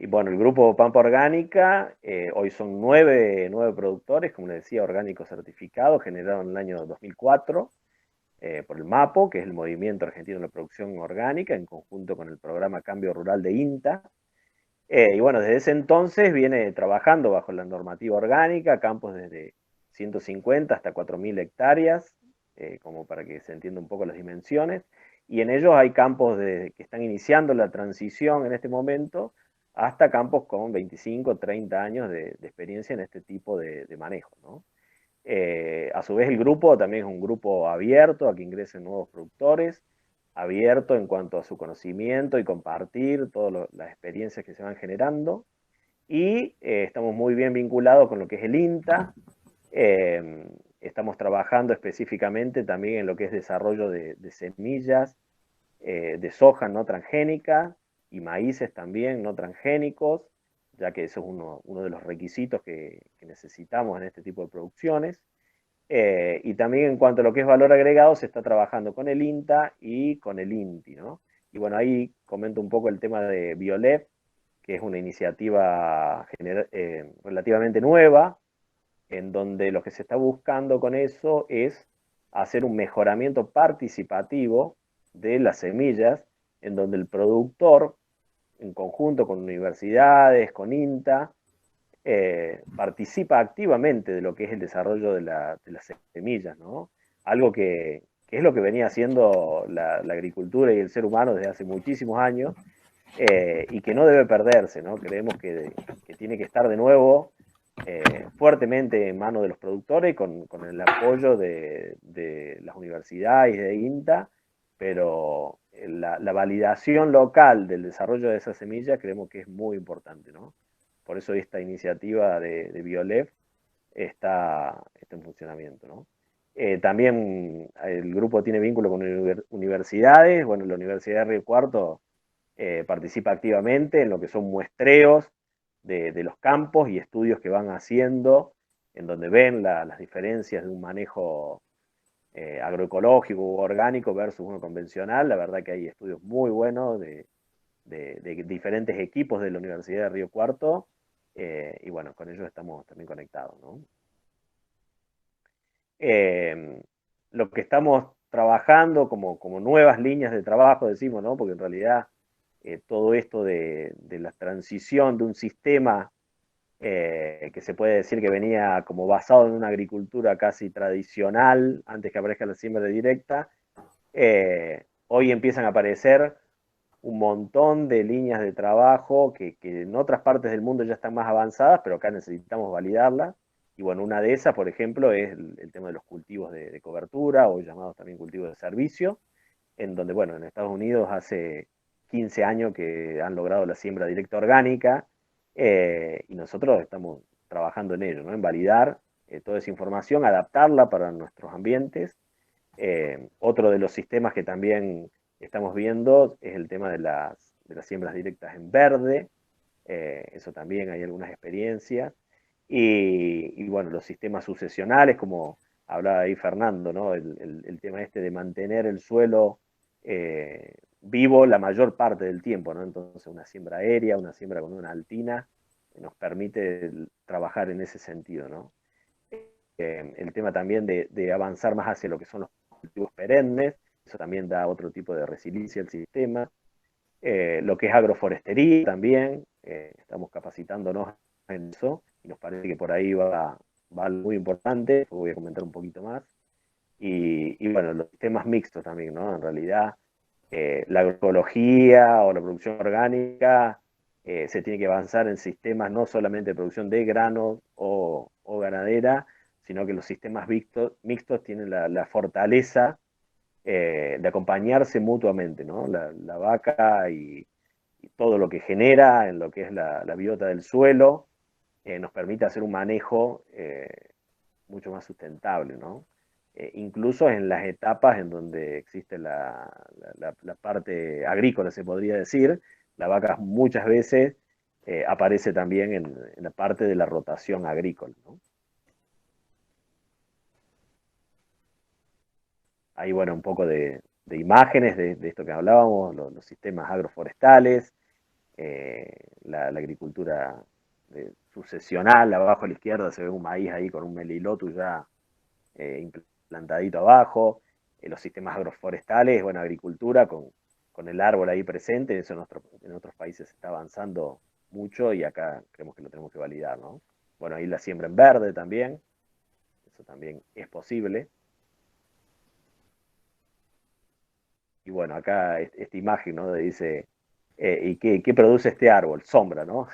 Y bueno, el grupo Pampa Orgánica, hoy son nueve productores, como les decía, orgánicos certificados, generados en el año 2004 por el MAPO, que es el Movimiento Argentino de la Producción Orgánica, en conjunto con el programa Cambio Rural de INTA. Y bueno, desde ese entonces viene trabajando bajo la normativa orgánica, campos desde 150 hasta 4.000 hectáreas, como para que se entienda un poco las dimensiones. Y en ellos hay campos que están iniciando la transición en este momento hasta campos con 25, 30 años de experiencia en este tipo de manejo, ¿no? A su vez el grupo también es un grupo abierto a que ingresen nuevos productores, abierto en cuanto a su conocimiento y compartir todas las experiencias que se van generando. Y estamos muy bien vinculados con lo que es el INTA. Estamos trabajando específicamente también en lo que es desarrollo de semillas de soja no transgénica y maíces también no transgénicos, ya que eso es uno de los requisitos que necesitamos en este tipo de producciones. Y también en cuanto a lo que es valor agregado, se está trabajando con el INTA y con el INTI, ¿no? Y bueno, ahí comento un poco el tema de Biolef, que es una iniciativa relativamente nueva, en donde lo que se está buscando con eso es hacer un mejoramiento participativo de las semillas, en donde el productor, en conjunto con universidades, con INTA, participa activamente de lo que es el desarrollo de las semillas, ¿no? Algo que es lo que venía haciendo la agricultura y el ser humano desde hace muchísimos años, y que no debe perderse, ¿no? Creemos que tiene que estar de nuevo fuertemente en manos de los productores, con el apoyo de las universidades y de INTA, pero la validación local del desarrollo de esa semilla creemos que es muy importante, ¿no? Por eso esta iniciativa de Biolef está en funcionamiento, ¿no? También el grupo tiene vínculo con universidades. Bueno, la Universidad de Río Cuarto participa activamente en lo que son muestreos de los campos y estudios que van haciendo, en donde ven las diferencias de un manejo agroecológico u orgánico versus uno convencional. La verdad que hay estudios muy buenos de diferentes equipos de la Universidad de Río Cuarto, y bueno, con ellos estamos también conectados, ¿no? Lo que estamos trabajando como nuevas líneas de trabajo, decimos, ¿no? Porque en realidad todo esto de la transición de un sistema que se puede decir que venía como basado en una agricultura casi tradicional, antes que aparezca la siembra directa, hoy empiezan a aparecer un montón de líneas de trabajo que en otras partes del mundo ya están más avanzadas, pero acá necesitamos validarlas. Y bueno, una de esas, por ejemplo, es el tema de los cultivos de cobertura, o llamados también cultivos de servicio, en donde, bueno, en Estados Unidos hace 15 años que han logrado la siembra directa orgánica, y nosotros estamos trabajando en ello, ¿no? En validar toda esa información, adaptarla para nuestros ambientes. Otro de los sistemas que también estamos viendo es el tema de las siembras directas en verde. Eso también hay algunas experiencias. Y bueno, los sistemas sucesionales, como hablaba ahí Fernando, ¿no? El tema este de mantener el suelo vivo la mayor parte del tiempo, ¿no? Entonces una siembra aérea, una siembra con una altina, nos permite trabajar en ese sentido, ¿no? El tema también de avanzar más hacia lo que son los cultivos perennes, eso también da otro tipo de resiliencia al sistema. Lo que es agroforestería también, estamos capacitándonos en eso, y nos parece que por ahí va algo muy importante, voy a comentar un poquito más. Y bueno, los sistemas mixtos también, ¿no? En realidad, la agroecología o la producción orgánica se tiene que avanzar en sistemas no solamente de producción de granos o ganadera, sino que los sistemas mixtos tienen la fortaleza de acompañarse mutuamente, ¿no? La vaca y todo lo que genera en lo que es la biota del suelo nos permite hacer un manejo mucho más sustentable, ¿no? Incluso en las etapas en donde existe la parte agrícola, se podría decir, la vaca muchas veces aparece también en la parte de la rotación agrícola, ¿no? Ahí, bueno, un poco de imágenes de esto que hablábamos, los sistemas agroforestales, la agricultura sucesional. Abajo a la izquierda se ve un maíz ahí con un melilotus ya implantadito abajo. Los sistemas agroforestales, bueno, agricultura con el árbol ahí presente, eso en otros países está avanzando mucho, y acá creemos que lo tenemos que validar, ¿no? Bueno, ahí la siembra en verde también, eso también es posible. Y bueno, acá esta imagen, ¿no? Dice ¿Y qué produce este árbol? Sombra, ¿no?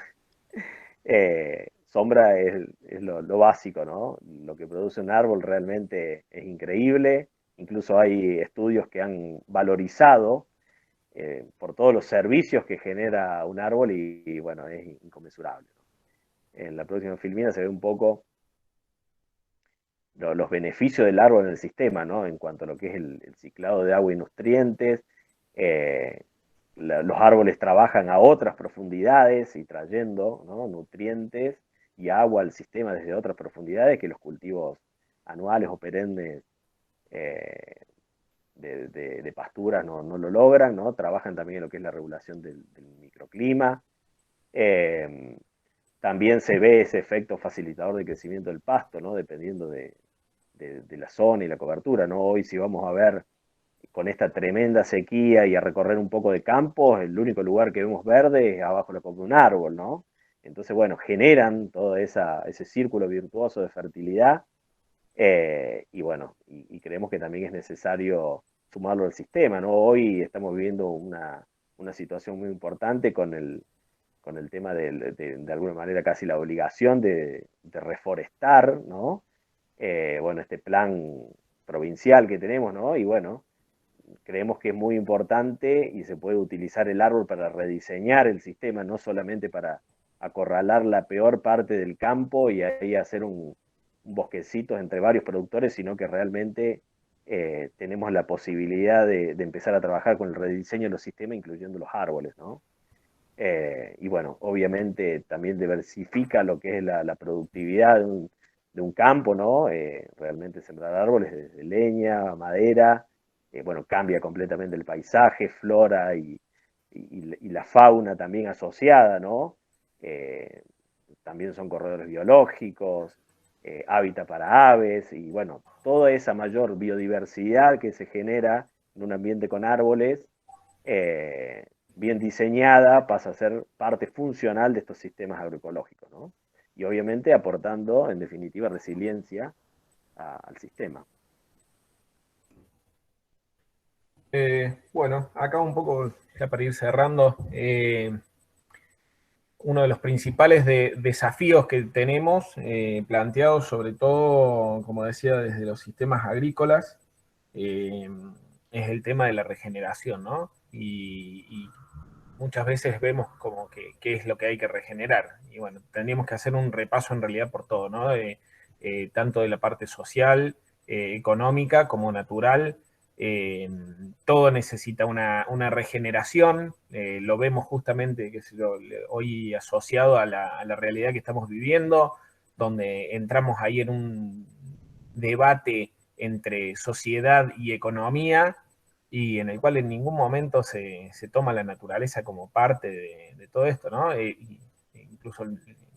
Sombra es lo básico, ¿no? Lo que produce un árbol realmente es increíble. Incluso hay estudios que han valorizado por todos los servicios que genera un árbol y bueno, es inconmensurable, ¿no? En la próxima filmina se ve un poco los beneficios del árbol en el sistema, ¿no? En cuanto a lo que es el ciclado de agua y nutrientes. Eh, los árboles trabajan a otras profundidades y trayendo, ¿no?, nutrientes y agua al sistema desde otras profundidades que los cultivos anuales o perennes eh, de pasturas no lo logran, ¿no? Trabajan también en lo que es la regulación del microclima. Eh, También se ve ese efecto facilitador de crecimiento del pasto, ¿no? Dependiendo de la zona y la cobertura, ¿no? Hoy si vamos a ver con esta tremenda sequía y a recorrer un poco de campos, el único lugar que vemos verde es abajo de la copa de un árbol, ¿no? Entonces, bueno, generan todo ese círculo virtuoso de fertilidad y bueno, y creemos que también es necesario sumarlo al sistema, ¿no? Hoy estamos viviendo una situación muy importante con el tema de alguna manera casi la obligación de reforestar, ¿no? Bueno, este plan provincial que tenemos, ¿no? Y bueno, creemos que es muy importante y se puede utilizar el árbol para rediseñar el sistema, no solamente para acorralar la peor parte del campo y ahí hacer un bosquecito entre varios productores, sino que realmente tenemos la posibilidad de empezar a trabajar con el rediseño de los sistemas, incluyendo los árboles, ¿no? Y bueno, obviamente también diversifica lo que es la productividad de un campo, ¿no? Realmente sembrar árboles desde leña, madera, bueno, cambia completamente el paisaje, flora y la fauna también asociada, ¿no? Eh, También son corredores biológicos, hábitat para aves y bueno, toda esa mayor biodiversidad que se genera en un ambiente con árboles bien diseñada pasa a ser parte funcional de estos sistemas agroecológicos, ¿no? Y obviamente aportando, en definitiva, resiliencia al sistema. Bueno, acá un poco, ya para ir cerrando, uno de los principales desafíos que tenemos planteados, sobre todo, como decía, desde los sistemas agrícolas, eh, es el tema de la regeneración, ¿no? Y muchas veces vemos como que qué es lo que hay que regenerar. Y bueno, tendríamos que hacer un repaso en realidad por todo, ¿no? Tanto de la parte social, económica como natural. Eh, Todo necesita una regeneración, lo vemos justamente que hoy asociado a la realidad que estamos viviendo, donde entramos ahí en un debate entre sociedad y economía, y en el cual en ningún momento se toma la naturaleza como parte de todo esto, ¿no? Incluso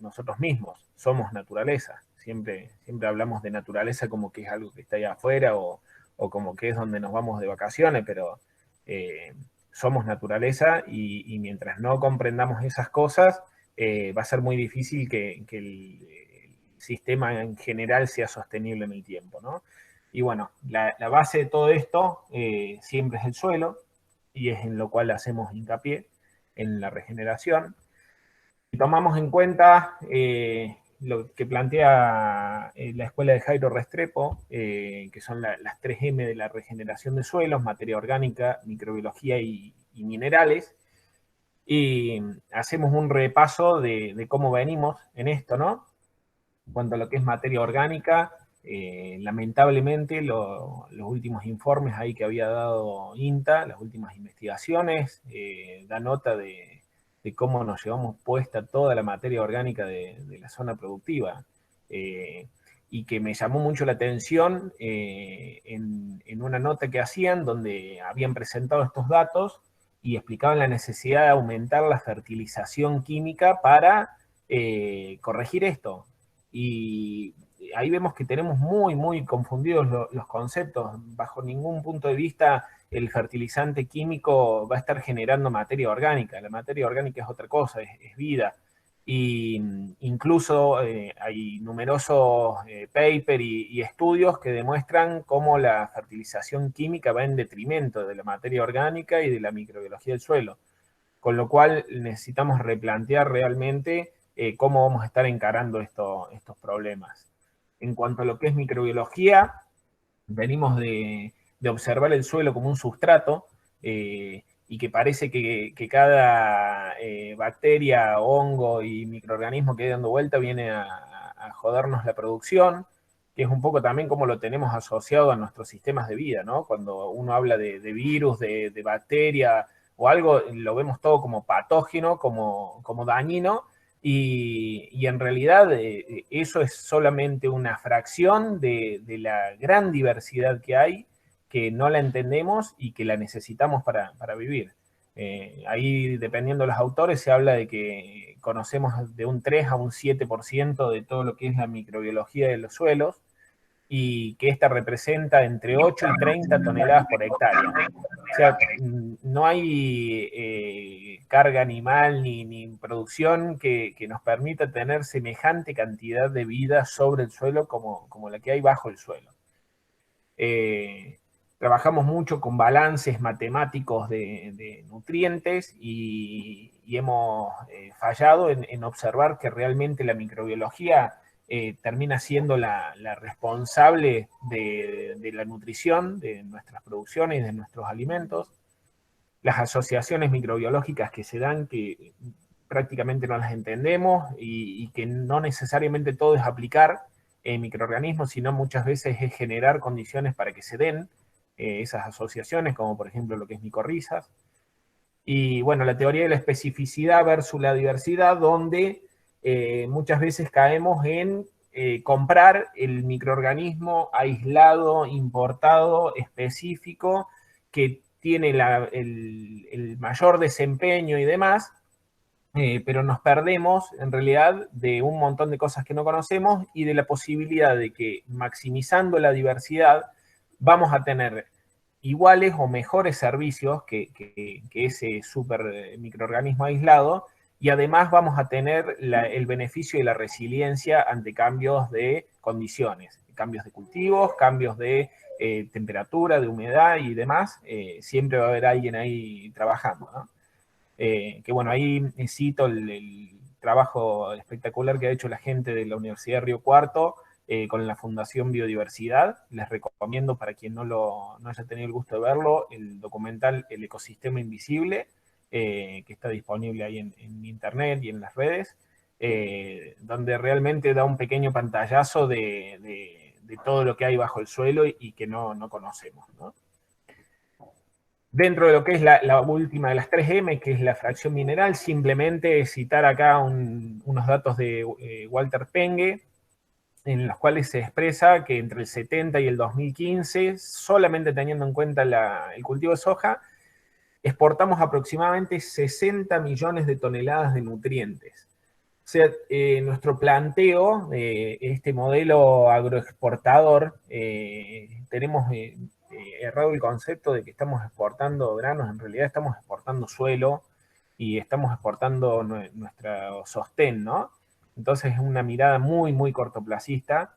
nosotros mismos somos naturaleza, siempre hablamos de naturaleza como que es algo que está allá afuera o como que es donde nos vamos de vacaciones, pero eh, somos naturaleza y mientras no comprendamos esas cosas, va a ser muy difícil que el sistema en general sea sostenible en el tiempo, ¿no? Y bueno, la base de todo esto siempre es el suelo y es en lo cual hacemos hincapié en la regeneración. Si tomamos en cuenta lo que plantea la escuela de Jairo Restrepo, que son las 3M de la regeneración de suelos, materia orgánica, microbiología y minerales, y hacemos un repaso de cómo venimos en esto, ¿no? En cuanto a lo que es materia orgánica, lamentablemente los últimos informes ahí que había dado INTA, las últimas investigaciones, da nota de cómo nos llevamos puesta toda la materia orgánica de la zona productiva. Y que me llamó mucho la atención en una nota que hacían donde habían presentado estos datos y explicaban la necesidad de aumentar la fertilización química para corregir esto. Y ahí vemos que tenemos muy confundidos los conceptos. Bajo ningún punto de vista el fertilizante químico va a estar generando materia orgánica. La materia orgánica es otra cosa, es vida. Y incluso hay numerosos papers y estudios que demuestran cómo la fertilización química va en detrimento de la materia orgánica y de la microbiología del suelo. con lo cual necesitamos replantear realmente cómo vamos a estar encarando estos problemas. En cuanto a lo que es microbiología, venimos de observar el suelo como un sustrato y que parece que cada bacteria, hongo y microorganismo que hay dando vuelta viene a jodernos la producción, que es un poco también como lo tenemos asociado a nuestros sistemas de vida, ¿no? Cuando uno habla de virus, de bacteria o algo, lo vemos todo como patógeno, como dañino, y en realidad eso es solamente una fracción de la gran diversidad que hay, que no la entendemos y que la necesitamos para vivir. Ahí, dependiendo de los autores, se habla de que conocemos de un 3 a un 7% de todo lo que es la microbiología de los suelos, y que esta representa entre 8 y 30 toneladas por hectárea. O sea, no hay carga animal ni producción que nos permita tener semejante cantidad de vida sobre el suelo como la que hay bajo el suelo. Trabajamos mucho con balances matemáticos de nutrientes y hemos fallado en observar que realmente la microbiología termina siendo la responsable de la nutrición, de nuestras producciones y de nuestros alimentos. Las asociaciones microbiológicas que se dan, que prácticamente no las entendemos y que no necesariamente todo es aplicar microorganismos, sino muchas veces es generar condiciones para que se den esas asociaciones, como por ejemplo lo que es micorrizas. Y bueno, la teoría de la especificidad versus la diversidad, donde muchas veces caemos en comprar el microorganismo aislado, importado, específico, que tiene el mayor desempeño y demás, pero nos perdemos en realidad de un montón de cosas que no conocemos y de la posibilidad de que maximizando la diversidad vamos a tener iguales o mejores servicios que ese super microorganismo aislado, y además vamos a tener el beneficio y la resiliencia ante cambios de condiciones, cambios de cultivos, cambios de temperatura, de humedad y demás. Siempre va a haber alguien ahí trabajando, ¿no? Que bueno, ahí cito el trabajo espectacular que ha hecho la gente de la Universidad de Río Cuarto con la Fundación Biodiversidad. Les recomiendo, para quien no haya tenido el gusto de verlo, el documental El ecosistema invisible, que está disponible ahí en internet y en las redes, donde realmente da un pequeño pantallazo de todo lo que hay bajo el suelo y que no conocemos, ¿no? Dentro de lo que es la última de las 3M, que es la fracción mineral, simplemente citar acá unos datos de Walter Penge, en los cuales se expresa que entre el 70 y el 2015, solamente teniendo en cuenta el cultivo de soja, exportamos aproximadamente 60 millones de toneladas de nutrientes. O sea, nuestro planteo, este modelo agroexportador, tenemos errado el concepto de que estamos exportando granos. En realidad estamos exportando suelo y estamos exportando nuestro sostén, ¿no? Entonces es una mirada muy, muy cortoplacista,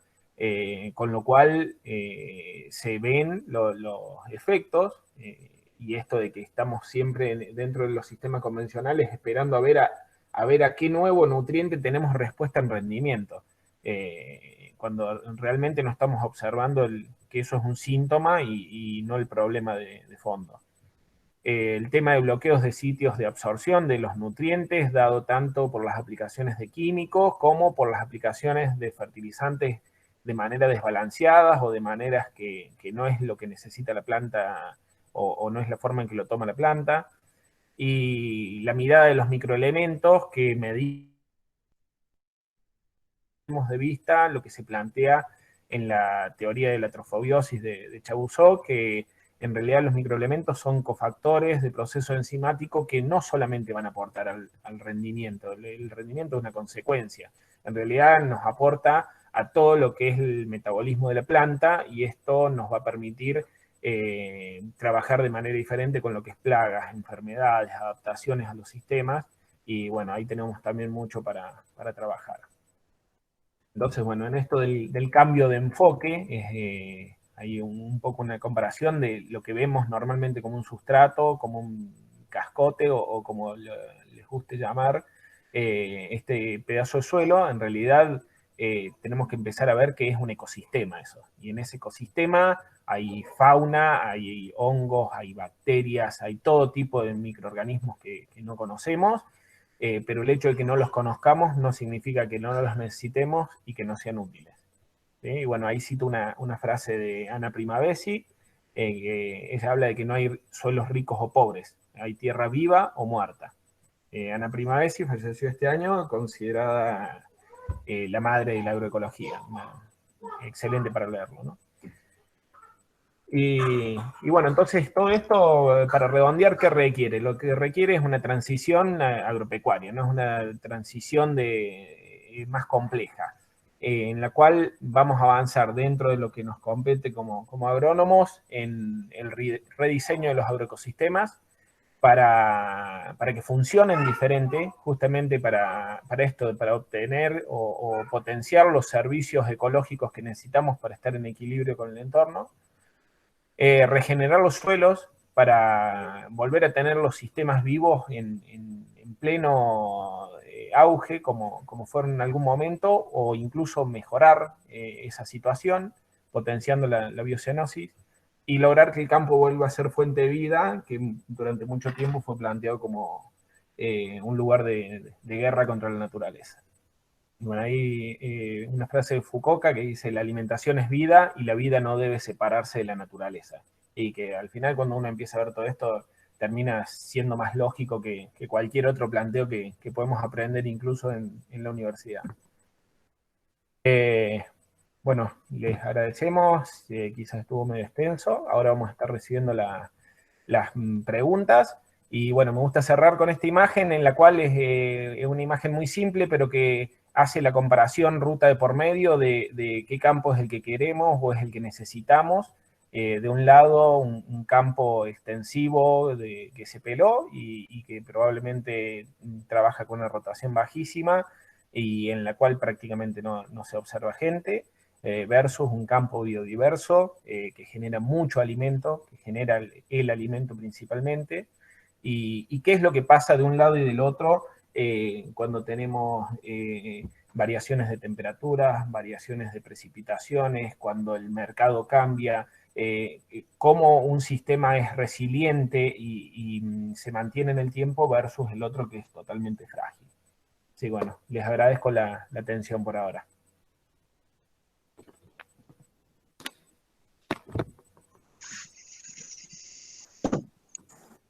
con lo cual se ven los efectos, y esto de que estamos siempre dentro de los sistemas convencionales esperando a ver a qué nuevo nutriente tenemos respuesta en rendimiento, cuando realmente no estamos observando que eso es un síntoma y no el problema de fondo. El tema de bloqueos de sitios de absorción de los nutrientes, dado tanto por las aplicaciones de químicos como por las aplicaciones de fertilizantes de manera desbalanceadas o de maneras que no es lo que necesita la planta o no es la forma en que lo toma la planta. Y la mirada de los microelementos, que medimos de vista lo que se plantea en la teoría de la trofobiosis de Chabuzot, que en realidad los microelementos son cofactores de proceso enzimático que no solamente van a aportar al rendimiento. El rendimiento es una consecuencia. En realidad nos aporta a todo lo que es el metabolismo de la planta, y esto nos va a permitir trabajar de manera diferente con lo que es plagas, enfermedades, adaptaciones a los sistemas, y bueno, ahí tenemos también mucho para trabajar. Entonces, bueno, en esto del cambio de enfoque, hay un poco una comparación de lo que vemos normalmente como un sustrato, como un cascote o como les guste llamar, este pedazo de suelo, en realidad tenemos que empezar a ver que es un ecosistema eso. Y en ese ecosistema hay fauna, hay hongos, hay bacterias, hay todo tipo de microorganismos que no conocemos, pero el hecho de que no los conozcamos no significa que no los necesitemos y que no sean útiles. ¿Sí? Y bueno, ahí cito una frase de Ana Primavesi, que ella habla de que no hay suelos ricos o pobres, hay tierra viva o muerta. Ana Primavesi falleció este año, considerada la madre de la agroecología. Excelente para leerlo, ¿no? Y bueno, entonces todo esto, para redondear, ¿qué requiere? Lo que requiere es una transición agropecuaria, no es una transición más compleja, en la cual vamos a avanzar dentro de lo que nos compete como agrónomos en el rediseño de los agroecosistemas para que funcionen diferente, justamente para esto, para obtener o potenciar los servicios ecológicos que necesitamos para estar en equilibrio con el entorno. Regenerar los suelos para volver a tener los sistemas vivos en pleno auge, como fueron en algún momento, o incluso mejorar esa situación, potenciando la biocenosis, y lograr que el campo vuelva a ser fuente de vida, que durante mucho tiempo fue planteado como un lugar de guerra contra la naturaleza. Bueno, hay una frase de Foucault que dice: la alimentación es vida y la vida no debe separarse de la naturaleza. Y que al final, cuando uno empieza a ver todo esto, termina siendo más lógico que cualquier otro planteo que podemos aprender incluso en la universidad. Bueno, les agradecemos, quizás estuvo medio extenso, ahora vamos a estar recibiendo las preguntas. Y bueno, me gusta cerrar con esta imagen, en la cual es una imagen muy simple, pero que hace la comparación ruta de por medio de qué campo es el que queremos o es el que necesitamos. De un lado, un campo extensivo que se peló y que probablemente trabaja con una rotación bajísima y en la cual prácticamente no se observa gente, versus un campo biodiverso que genera mucho alimento, que genera el alimento principalmente. Y qué es lo que pasa de un lado y del otro cuando tenemos variaciones de temperaturas, variaciones de precipitaciones, cuando el mercado cambia, cómo un sistema es resiliente y se mantiene en el tiempo versus el otro que es totalmente frágil. Sí, bueno, les agradezco la atención por ahora.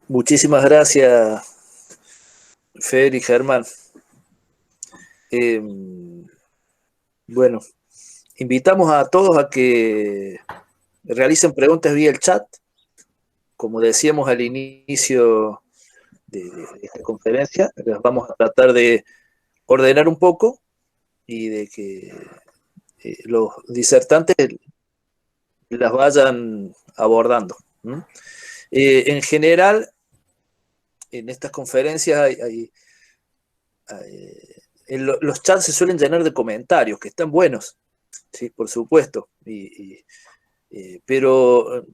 Muchísimas gracias, Fer y Germán. Bueno, invitamos a todos a que realicen preguntas vía el chat. Como decíamos al inicio de esta conferencia, las vamos a tratar de ordenar un poco y de que los disertantes las vayan abordando. En general, en estas conferencias los chats se suelen llenar de comentarios que están buenos, sí, por supuesto, pero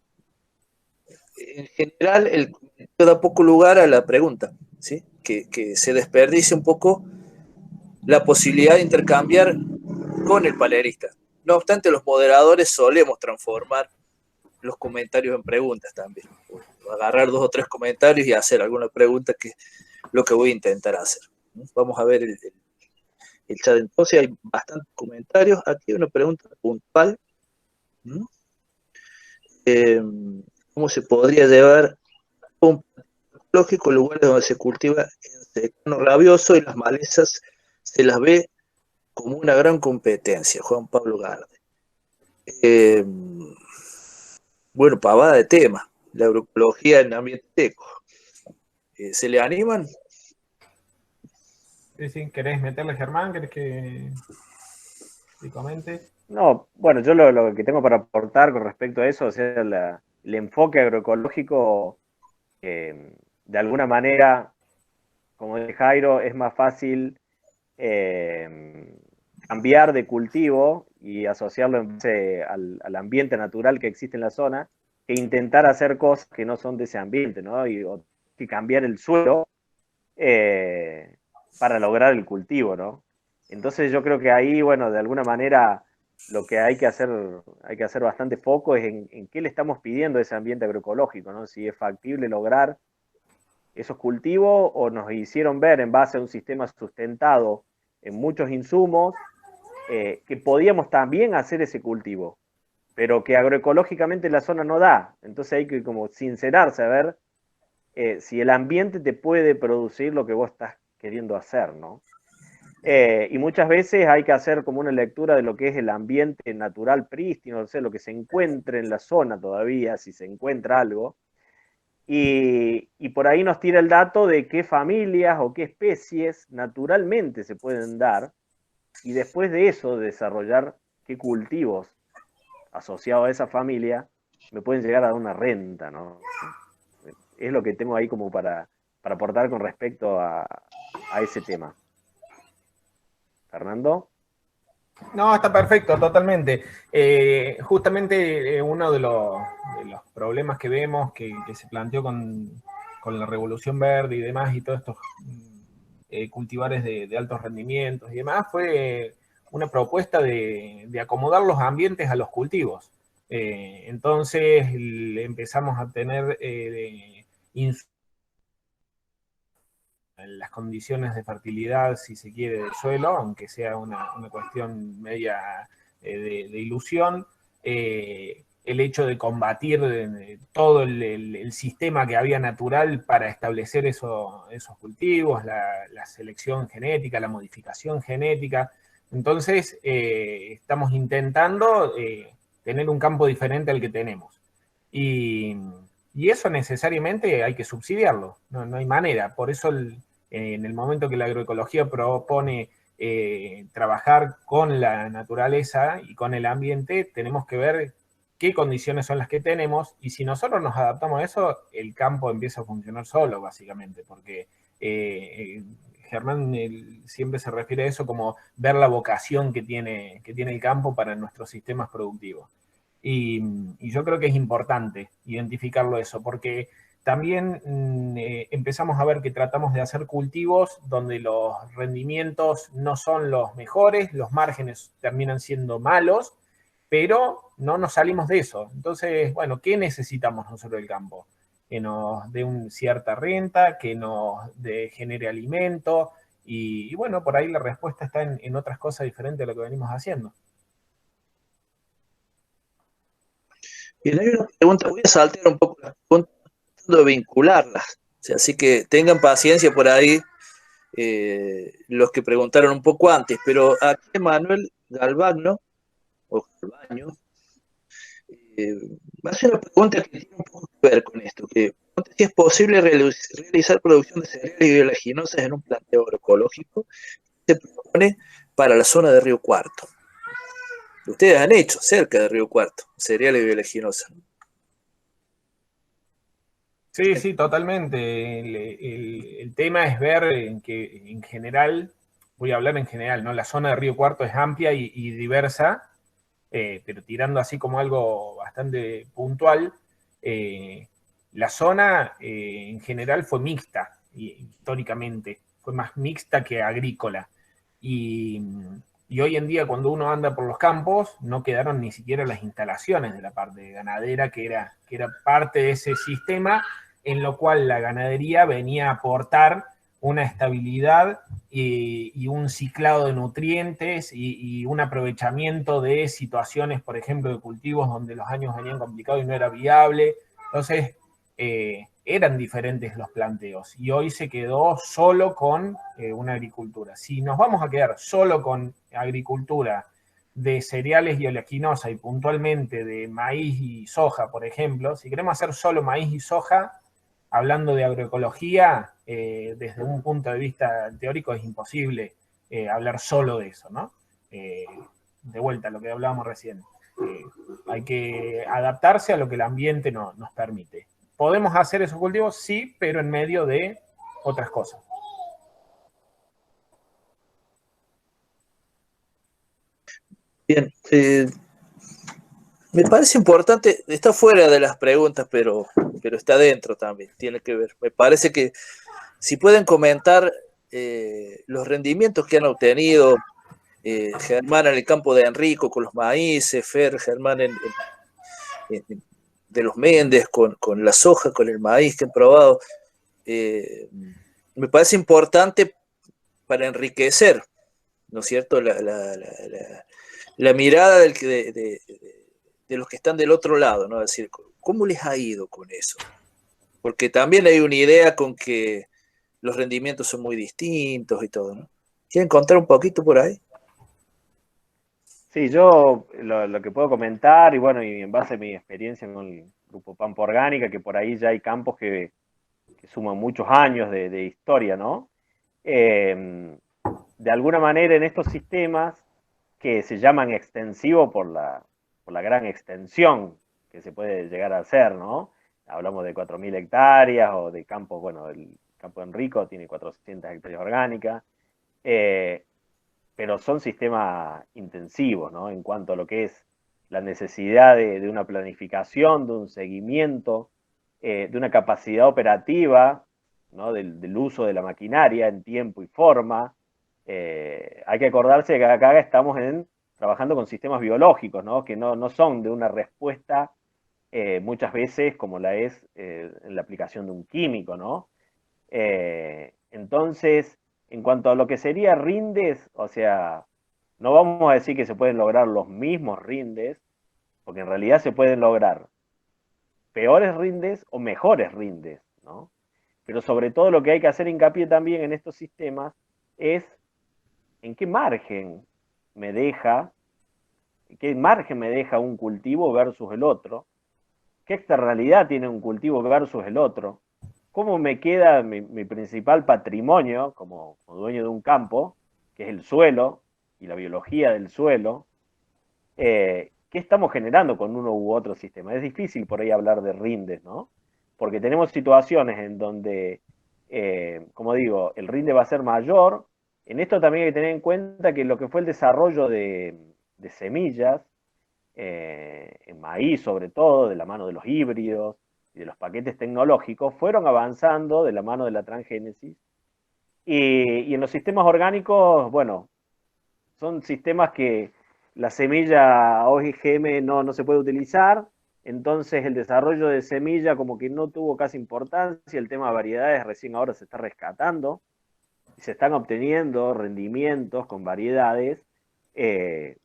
en general el comentario da poco lugar a la pregunta, ¿sí? Que se desperdicia un poco la posibilidad de intercambiar con el palerista. No obstante, los moderadores solemos transformar los comentarios en preguntas también. Agarrar 2 o 3 comentarios y hacer alguna pregunta, que es lo que voy a intentar hacer. Vamos a ver el chat. Entonces hay bastantes comentarios. Aquí hay una pregunta puntual. ¿Cómo se podría llevar un ecológico lugares donde se cultiva el secano rabioso y las malezas se las ve como una gran competencia? Juan Pablo Garde. Bueno, pavada de tema, la agroecología en ambiente seco. ¿Se le animan? Sí, ¿querés meterle, Germán? ¿Querés que comente? No, bueno, yo lo que tengo para aportar con respecto a eso, o sea, el enfoque agroecológico, de alguna manera, como dice Jairo, es más fácil cambiar de cultivo y asociarlo al ambiente natural que existe en la zona, que intentar hacer cosas que no son de ese ambiente, ¿no? que cambiar el suelo para lograr el cultivo, ¿no? Entonces yo creo que ahí, bueno, de alguna manera lo que hay que hacer bastante foco es en qué le estamos pidiendo a ese ambiente agroecológico, ¿no? Si es factible lograr esos cultivos o nos hicieron ver en base a un sistema sustentado en muchos insumos que podíamos también hacer ese cultivo, pero que agroecológicamente la zona no da. Entonces hay que como sincerarse a ver si el ambiente te puede producir lo que vos estás queriendo hacer, ¿no? Y muchas veces hay que hacer como una lectura de lo que es el ambiente natural prístino, o sea, lo que se encuentre en la zona todavía, si se encuentra algo, y por ahí nos tira el dato de qué familias o qué especies naturalmente se pueden dar, y después de eso desarrollar qué cultivos asociados a esa familia me pueden llegar a dar una renta, ¿no? Es lo que tengo ahí como para aportar con respecto a ese tema. Fernando. No, está perfecto, totalmente. Justamente uno de los problemas que vemos que se planteó con la Revolución Verde y demás, y todos estos cultivares de altos rendimientos y demás, fue una propuesta de acomodar los ambientes a los cultivos. Entonces empezamos a tener las condiciones de fertilidad, si se quiere, del suelo, aunque sea una cuestión media de ilusión, el hecho de combatir todo el sistema que había natural para establecer esos cultivos, la selección genética, la modificación genética. Entonces, estamos intentando tener un campo diferente al que tenemos. Y eso necesariamente hay que subsidiarlo, no hay manera. Por eso en el momento que la agroecología propone trabajar con la naturaleza y con el ambiente, tenemos que ver qué condiciones son las que tenemos, y si nosotros nos adaptamos a eso, el campo empieza a funcionar solo, básicamente, porque Germán siempre se refiere a eso como ver la vocación que tiene el campo para nuestros sistemas productivos. Y yo creo que es importante identificarlo eso, porque también empezamos a ver que tratamos de hacer cultivos donde los rendimientos no son los mejores, los márgenes terminan siendo malos, pero no nos salimos de eso. Entonces, bueno, ¿qué necesitamos nosotros del campo? Que nos dé cierta renta, que nos genere alimento, y bueno, por ahí la respuesta está en otras cosas diferentes a lo que venimos haciendo. Bien, hay una pregunta, voy a saltear un poco las preguntas, tratando de vincularlas. O sea, así que tengan paciencia por ahí los que preguntaron un poco antes, pero aquí Manuel Galvano, o Galvaño, me hace una pregunta que tiene un poco que ver con esto, que pregunta si es posible realizar producción de cereales y oleaginosas en un planteo agroecológico que se propone para la zona de Río Cuarto. Ustedes han hecho cerca de Río Cuarto, cereales y oleaginosas. Sí, sí, totalmente. El tema es ver que en general, voy a hablar en general, ¿no? La zona de Río Cuarto es amplia y diversa, pero tirando así como algo bastante puntual, la zona en general fue mixta, históricamente, fue más mixta que agrícola. Y, y hoy en día cuando uno anda por los campos, no quedaron ni siquiera las instalaciones de la parte ganadera, que era parte de ese sistema, en lo cual la ganadería venía a aportar una estabilidad y un ciclado de nutrientes y un aprovechamiento de situaciones, por ejemplo, de cultivos donde los años venían complicados y no era viable. Entonces, eran diferentes los planteos y hoy se quedó solo con una agricultura. Si nos vamos a quedar solo con agricultura de cereales y oleaginosa y puntualmente de maíz y soja, por ejemplo, si queremos hacer solo maíz y soja, hablando de agroecología, desde un punto de vista teórico es imposible hablar solo de eso, ¿no? De vuelta a lo que hablábamos recién. Hay que adaptarse a lo que el ambiente nos permite. ¿Podemos hacer esos cultivos? Sí, pero en medio de otras cosas. Bien, Me parece importante, está fuera de las preguntas, pero está dentro también, tiene que ver. Me parece que si pueden comentar los rendimientos que han obtenido Germán en el campo de Enrico con los maíces, Fer, Germán de los Méndez con la soja, con el maíz que han probado. Me parece importante para enriquecer, ¿no es cierto?, la mirada de los que están del otro lado, ¿no? Es decir, ¿cómo les ha ido con eso? Porque también hay una idea con que los rendimientos son muy distintos y todo, ¿no? ¿Quieren contar un poquito por ahí? Sí, yo lo que puedo comentar, y bueno, y en base a mi experiencia con el Grupo Pampa Orgánica, que por ahí ya hay campos que suman muchos años de historia, ¿no? De alguna manera en estos sistemas que se llaman extensivos por la gran extensión que se puede llegar a hacer, ¿no? Hablamos de 4.000 hectáreas o de campos, bueno, el campo de Enrico tiene 400 hectáreas orgánicas, pero son sistemas intensivos, ¿no? En cuanto a lo que es la necesidad de una planificación, de un seguimiento, de una capacidad operativa, ¿no? Del uso de la maquinaria en tiempo y forma. Hay que acordarse que acá estamos trabajando con sistemas biológicos, ¿no? Que no son de una respuesta muchas veces como la es en la aplicación de un químico, ¿no? Entonces, en cuanto a lo que sería rindes, o sea, no vamos a decir que se pueden lograr los mismos rindes, porque en realidad se pueden lograr peores rindes o mejores rindes, ¿no? Pero sobre todo lo que hay que hacer hincapié también en estos sistemas es en qué margen me deja un cultivo versus el otro, qué externalidad tiene un cultivo versus el otro, cómo me queda mi principal patrimonio como dueño de un campo, que es el suelo y la biología del suelo, qué estamos generando con uno u otro sistema. Es difícil por ahí hablar de rindes, ¿no? Porque tenemos situaciones en donde, como digo, el rinde va a ser mayor. En esto también hay que tener en cuenta que lo que fue el desarrollo de semillas, en maíz sobre todo, de la mano de los híbridos y de los paquetes tecnológicos, fueron avanzando de la mano de la transgénesis. Y en los sistemas orgánicos, bueno, son sistemas que la semilla OGM no se puede utilizar, entonces el desarrollo de semilla como que no tuvo casi importancia, el tema de variedades recién ahora se está rescatando, y se están obteniendo rendimientos con variedades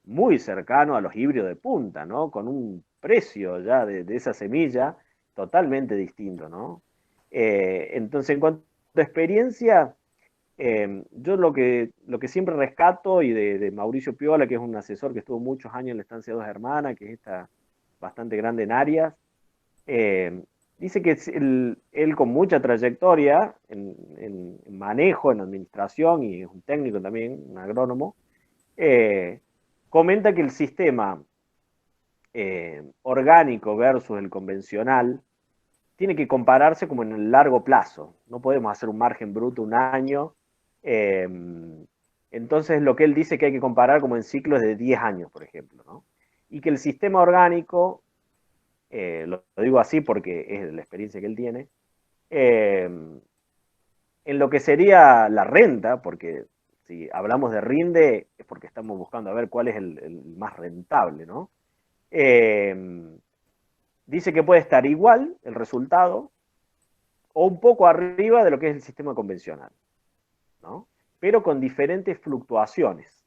muy cercanos a los híbridos de punta, ¿no? Con un precio ya de esa semilla totalmente distinto, ¿no? Entonces, en cuanto a experiencia, yo lo que siempre rescato, y de Mauricio Piola, que es un asesor que estuvo muchos años en la estancia Dos Hermanas, que es esta bastante grande en Arias, dice que él con mucha trayectoria en manejo, en administración, y es un técnico también, un agrónomo, comenta que el sistema orgánico versus el convencional tiene que compararse como en el largo plazo. No podemos hacer un margen bruto un año. Entonces lo que él dice que hay que comparar como en ciclos de 10 años, por ejemplo, ¿no? Y que el sistema orgánico, lo digo así porque es la experiencia que él tiene, en lo que sería la renta, porque si hablamos de rinde es porque estamos buscando a ver cuál es el más rentable, ¿no? Dice que puede estar igual el resultado o un poco arriba de lo que es el sistema convencional, ¿no? Pero con diferentes fluctuaciones.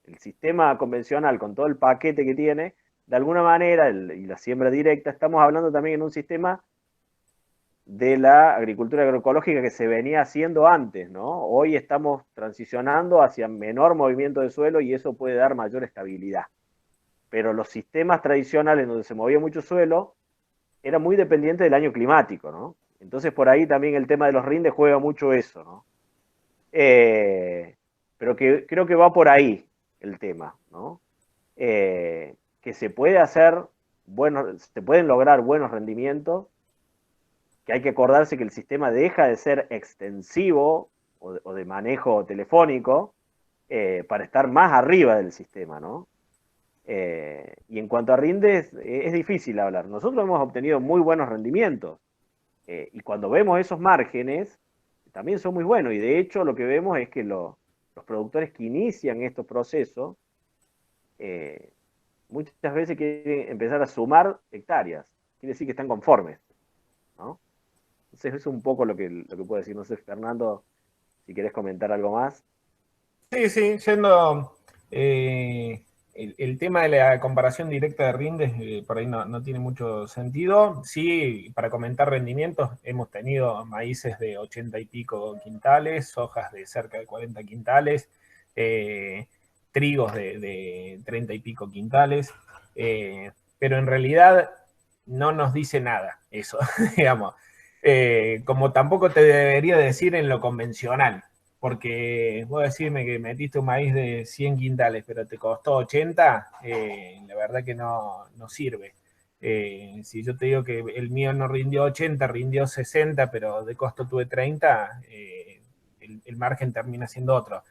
El sistema convencional, con todo el paquete que tiene, de alguna manera, y la siembra directa, estamos hablando también en un sistema de la agricultura agroecológica que se venía haciendo antes, ¿no? Hoy estamos transicionando hacia menor movimiento de suelo y eso puede dar mayor estabilidad. Pero los sistemas tradicionales donde se movía mucho suelo era muy dependiente del año climático, ¿no? Entonces por ahí también el tema de los rindes juega mucho eso, ¿no? Pero que creo que va por ahí el tema, ¿no? Que se puede hacer se pueden lograr buenos rendimientos, que hay que acordarse que el sistema deja de ser extensivo o de manejo telefónico para estar más arriba del sistema, ¿no? Y en cuanto a rindes, es difícil hablar. Nosotros hemos obtenido muy buenos rendimientos. Y cuando vemos esos márgenes, también son muy buenos. Y de hecho lo que vemos es que los productores que inician estos procesos, muchas veces quieren empezar a sumar hectáreas. Quiere decir que están conformes, ¿no? Entonces eso es un poco lo que puedo decir. No sé, Fernando, si querés comentar algo más. Sí, yendo... el tema de la comparación directa de rindes por ahí no tiene mucho sentido. Sí, para comentar rendimientos, hemos tenido maíces de 80 y pico quintales, sojas de cerca de 40 quintales, trigos de 30 y pico quintales, pero en realidad no nos dice nada eso, digamos. Como tampoco te debería decir en lo convencional. Porque vos decirme que metiste un maíz de 100 quintales, pero te costó 80, la verdad que no sirve. Si yo te digo que el mío no rindió 80, rindió 60, pero de costo tuve 30, el margen termina siendo otro.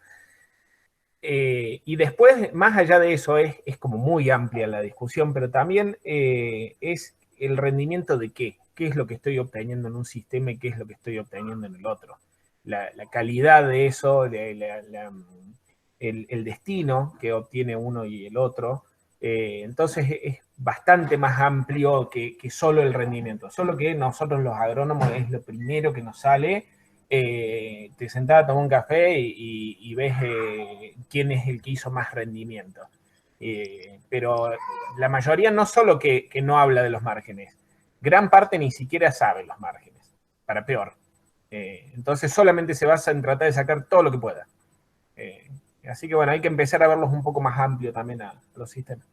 Y después, más allá de eso, es como muy amplia la discusión, pero también es el rendimiento de qué. ¿Qué es lo que estoy obteniendo en un sistema y qué es lo que estoy obteniendo en el otro? La calidad de eso, el destino que obtiene uno y el otro. Entonces es bastante más amplio que solo el rendimiento. Solo que nosotros los agrónomos es lo primero que nos sale. Te sentás a tomar un café y ves quién es el que hizo más rendimiento. Pero la mayoría no solo que no habla de los márgenes, gran parte ni siquiera sabe los márgenes, para peor. Entonces solamente se basa en tratar de sacar todo lo que pueda. Así que bueno, hay que empezar a verlos un poco más amplio también a los sistemas.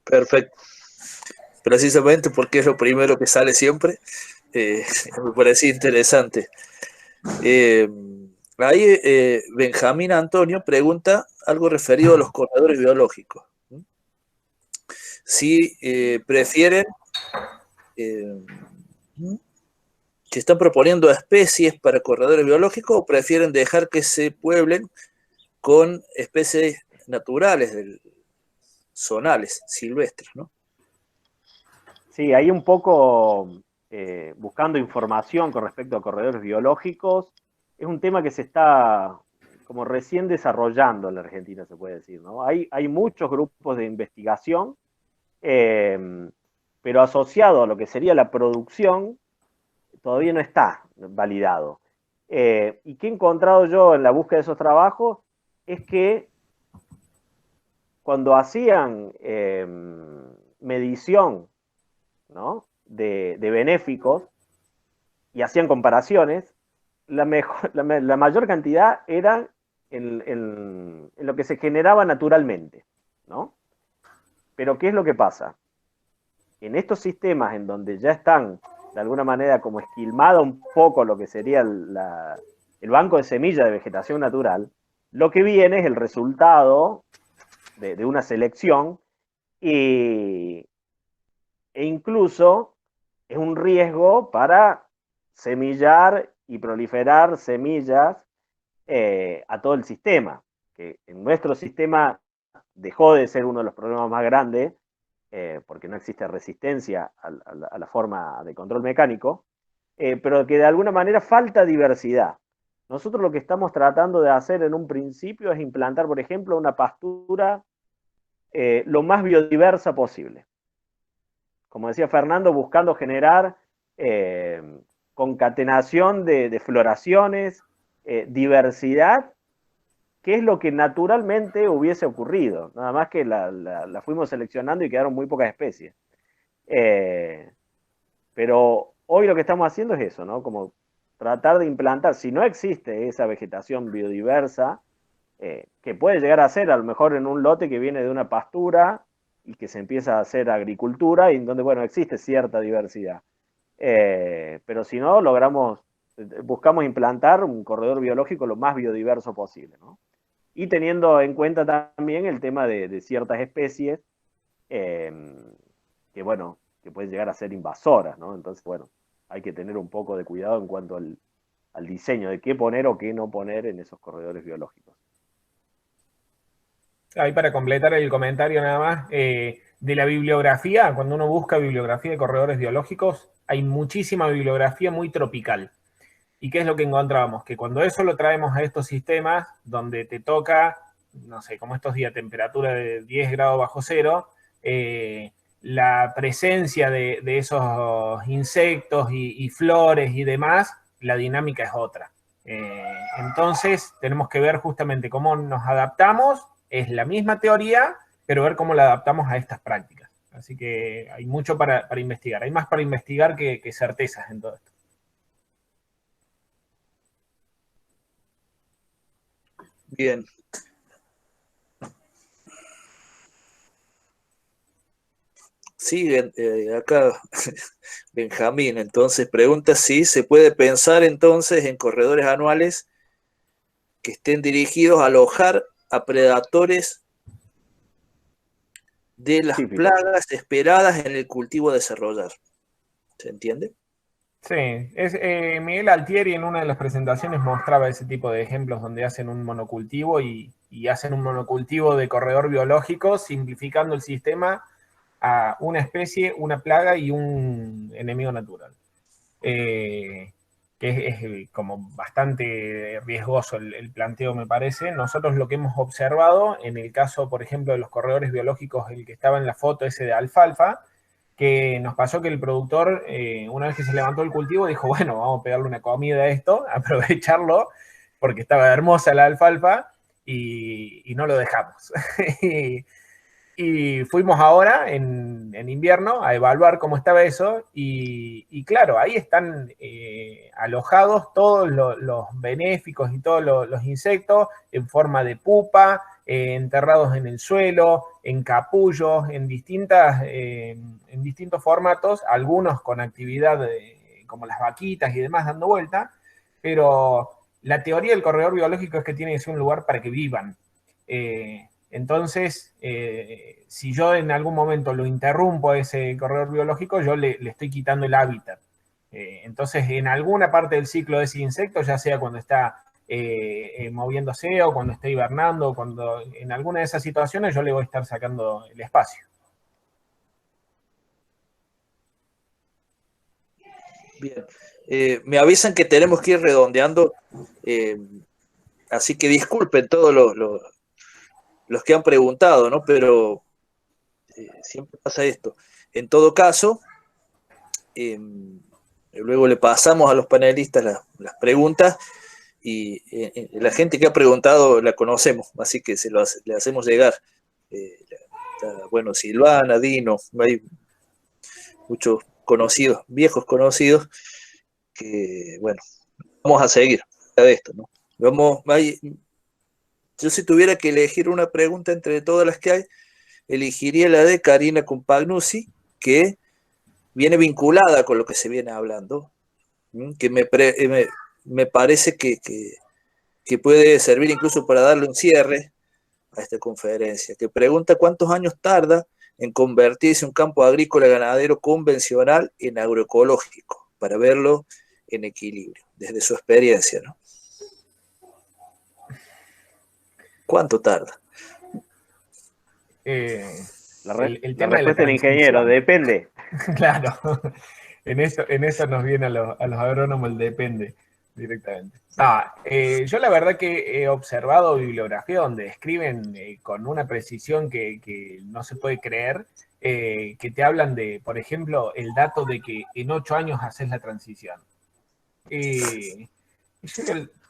Perfecto. Precisamente porque es lo primero que sale siempre, me parece interesante. Eh, Ahí Benjamín Antonio pregunta algo referido a los corredores biológicos. Si prefieren, eh, si están proponiendo especies para corredores biológicos o prefieren dejar que se pueblen con especies naturales, zonales, silvestres, ¿no? Sí, ahí un poco buscando información con respecto a corredores biológicos, es un tema que se está como recién desarrollando en la Argentina, se puede decir, ¿no? Hay muchos grupos de investigación, pero asociado a lo que sería la producción, todavía no está validado. Y que he encontrado yo en la búsqueda de esos trabajos es que cuando hacían medición, ¿no?, de benéficos y hacían comparaciones, la mayor cantidad era en lo que se generaba naturalmente, ¿no? Pero ¿qué es lo que pasa? En estos sistemas en donde ya están de alguna manera como esquilmado un poco lo que sería el banco de semillas de vegetación natural, lo que viene es el resultado de una selección e incluso es un riesgo para semillar y proliferar semillas a todo el sistema, que en nuestro sistema dejó de ser uno de los problemas más grandes, porque no existe resistencia a la forma de control mecánico, pero que de alguna manera falta diversidad. Nosotros lo que estamos tratando de hacer en un principio es implantar, por ejemplo, una pastura lo más biodiversa posible. Como decía Fernando, buscando generar concatenación de floraciones, diversidad, que es lo que naturalmente hubiese ocurrido. Nada más que la fuimos seleccionando y quedaron muy pocas especies. Pero hoy lo que estamos haciendo es eso, ¿no? Como tratar de implantar, si no existe esa vegetación biodiversa, que puede llegar a ser a lo mejor en un lote que viene de una pastura y que se empieza a hacer agricultura y en donde, bueno, existe cierta diversidad. Pero si no, buscamos implantar un corredor biológico lo más biodiverso posible, ¿no? Y teniendo en cuenta también el tema de ciertas especies eh, que, bueno, que pueden llegar a ser invasoras, ¿no? Entonces, bueno, hay que tener un poco de cuidado en cuanto al diseño de qué poner o qué no poner en esos corredores biológicos. Ahí para completar el comentario nada más, de la bibliografía, cuando uno busca bibliografía de corredores biológicos, hay muchísima bibliografía muy tropical. ¿Y qué es lo que encontramos? Que cuando eso lo traemos a estos sistemas, donde te toca, no sé, como estos días, temperatura de 10 grados bajo cero, la presencia de esos insectos y flores y demás, la dinámica es otra. Entonces, tenemos que ver justamente cómo nos adaptamos. Es la misma teoría, pero ver cómo la adaptamos a estas prácticas. Así que hay mucho para investigar. Hay más para investigar que certezas en todo esto. Bien. Sí, acá Benjamín, entonces pregunta si se puede pensar entonces en corredores anuales que estén dirigidos a alojar a predadores de las plagas esperadas en el cultivo a desarrollar. ¿Se entiende? Sí, Miguel Altieri en una de las presentaciones mostraba ese tipo de ejemplos donde hacen un monocultivo y hacen un monocultivo de corredor biológico, simplificando el sistema a una especie, una plaga y un enemigo natural. Que es como bastante riesgoso el planteo, me parece. Nosotros lo que hemos observado, en el caso, por ejemplo, de los corredores biológicos, el que estaba en la foto ese de alfalfa, que nos pasó que el productor, una vez que se levantó el cultivo, dijo, bueno, vamos a pegarle una comida a esto, aprovecharlo, porque estaba hermosa la alfalfa, y no lo dejamos. Y fuimos ahora, en invierno, a evaluar cómo estaba eso, y claro, ahí están alojados todos los benéficos y todos los insectos en forma de pupa, enterrados en el suelo, en capullos, en distintos formatos, algunos con actividad como las vaquitas y demás dando vuelta, pero la teoría del corredor biológico es que tiene que ser un lugar para que vivan. Entonces, si yo en algún momento lo interrumpo a ese corredor biológico, yo le estoy quitando el hábitat. Entonces, en alguna parte del ciclo de ese insecto, ya sea cuando está moviéndose o cuando está hibernando, o cuando en alguna de esas situaciones yo le voy a estar sacando el espacio. Bien. Me avisan que tenemos que ir redondeando, así que disculpen todos los que han preguntado, ¿no? Pero siempre pasa esto. En todo caso, luego le pasamos a los panelistas las preguntas y la gente que ha preguntado la conocemos, así que le hacemos llegar. Bueno, Silvana, Dino, hay muchos conocidos, viejos conocidos, que, bueno, vamos a seguir de esto, ¿no? Yo si tuviera que elegir una pregunta entre todas las que hay, elegiría la de Karina Compagnuzzi, que viene vinculada con lo que se viene hablando, que me parece que puede servir incluso para darle un cierre a esta conferencia, que pregunta cuántos años tarda en convertirse un campo agrícola ganadero convencional en agroecológico, para verlo en equilibrio, desde su experiencia, ¿no? ¿Cuánto tarda? La respuesta del ingeniero, depende. Claro, en eso nos viene a los agrónomos el depende directamente. Yo la verdad que he observado bibliografía donde escriben con una precisión que no se puede creer, que te hablan de, por ejemplo, el dato de que en 8 años haces la transición.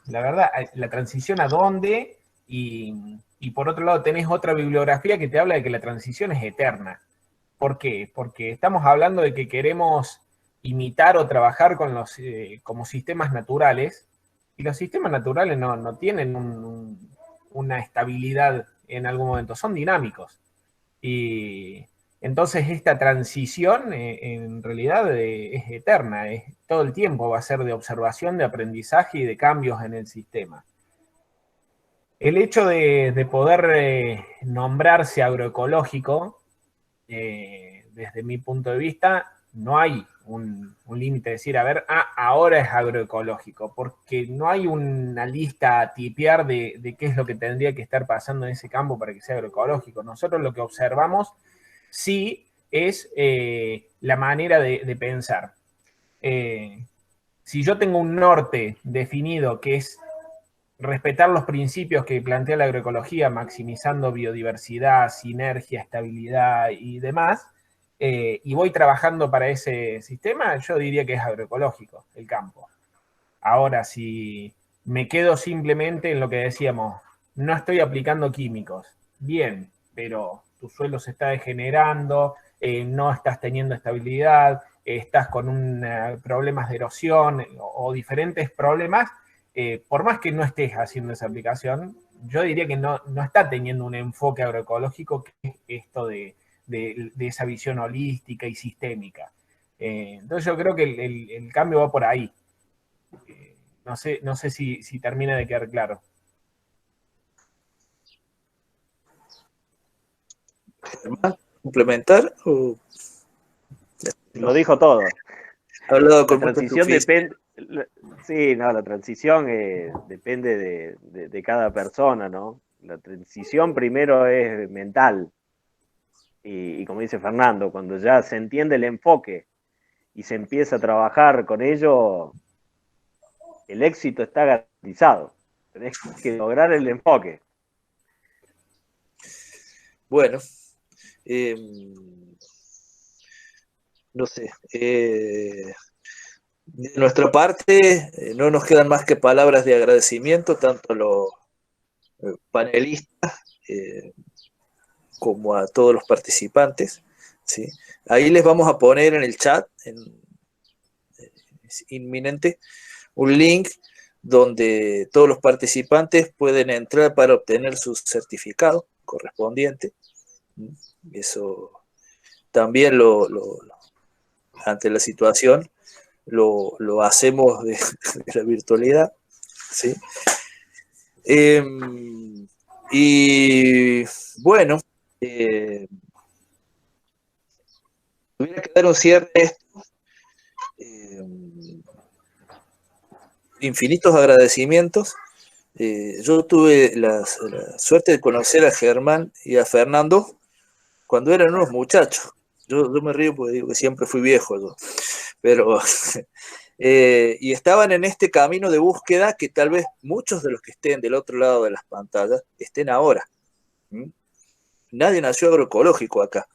La verdad, la transición a dónde, y por otro lado tenés otra bibliografía que te habla de que la transición es eterna. ¿Por qué? Porque estamos hablando de que queremos imitar o trabajar con como sistemas naturales, y los sistemas naturales no tienen una estabilidad en algún momento, son dinámicos. Y entonces esta transición en realidad es eterna, todo el tiempo va a ser de observación, de aprendizaje y de cambios en el sistema. El hecho de poder nombrarse agroecológico, desde mi punto de vista, no hay un límite de decir, a ver, ahora es agroecológico, porque no hay una lista a tipear de qué es lo que tendría que estar pasando en ese campo para que sea agroecológico. Nosotros lo que observamos sí es la manera de pensar. Si yo tengo un norte definido que es respetar los principios que plantea la agroecología, maximizando biodiversidad, sinergia, estabilidad y demás, y voy trabajando para ese sistema, yo diría que es agroecológico el campo. Ahora, si me quedo simplemente en lo que decíamos, no estoy aplicando químicos, bien, pero tu suelo se está degenerando, no estás teniendo estabilidad, estás con problemas de erosión o diferentes problemas, por más que no estés haciendo esa aplicación, yo diría que no está teniendo un enfoque agroecológico, que es esto de esa visión holística y sistémica. Entonces yo creo que el cambio va por ahí. No sé si termina de quedar claro. Germán, ¿complementar? ¿O... Lo dijo todo. Ha hablado La con mucha transición suficiencia. depende, sí, no, la transición depende de cada persona, ¿no? La transición primero es mental y como dice Fernando, cuando ya se entiende el enfoque y se empieza a trabajar con ello, el éxito está garantizado. Tenés que lograr el enfoque. Bueno, no sé. De nuestra parte, no nos quedan más que palabras de agradecimiento, tanto a los panelistas como a todos los participantes. ¿Sí? Ahí les vamos a poner en el chat, es inminente, un link donde todos los participantes pueden entrar para obtener su certificado correspondiente. Eso también ante la situación lo hacemos de la virtualidad. ¿Sí? Y bueno, tuviera que dar un cierre a esto. Infinitos agradecimientos. Yo tuve la suerte de conocer a Germán y a Fernando cuando eran unos muchachos. Yo me río porque digo que siempre fui viejo yo. Pero y estaban en este camino de búsqueda que tal vez muchos de los que estén del otro lado de las pantallas estén ahora. Nadie nació agroecológico acá.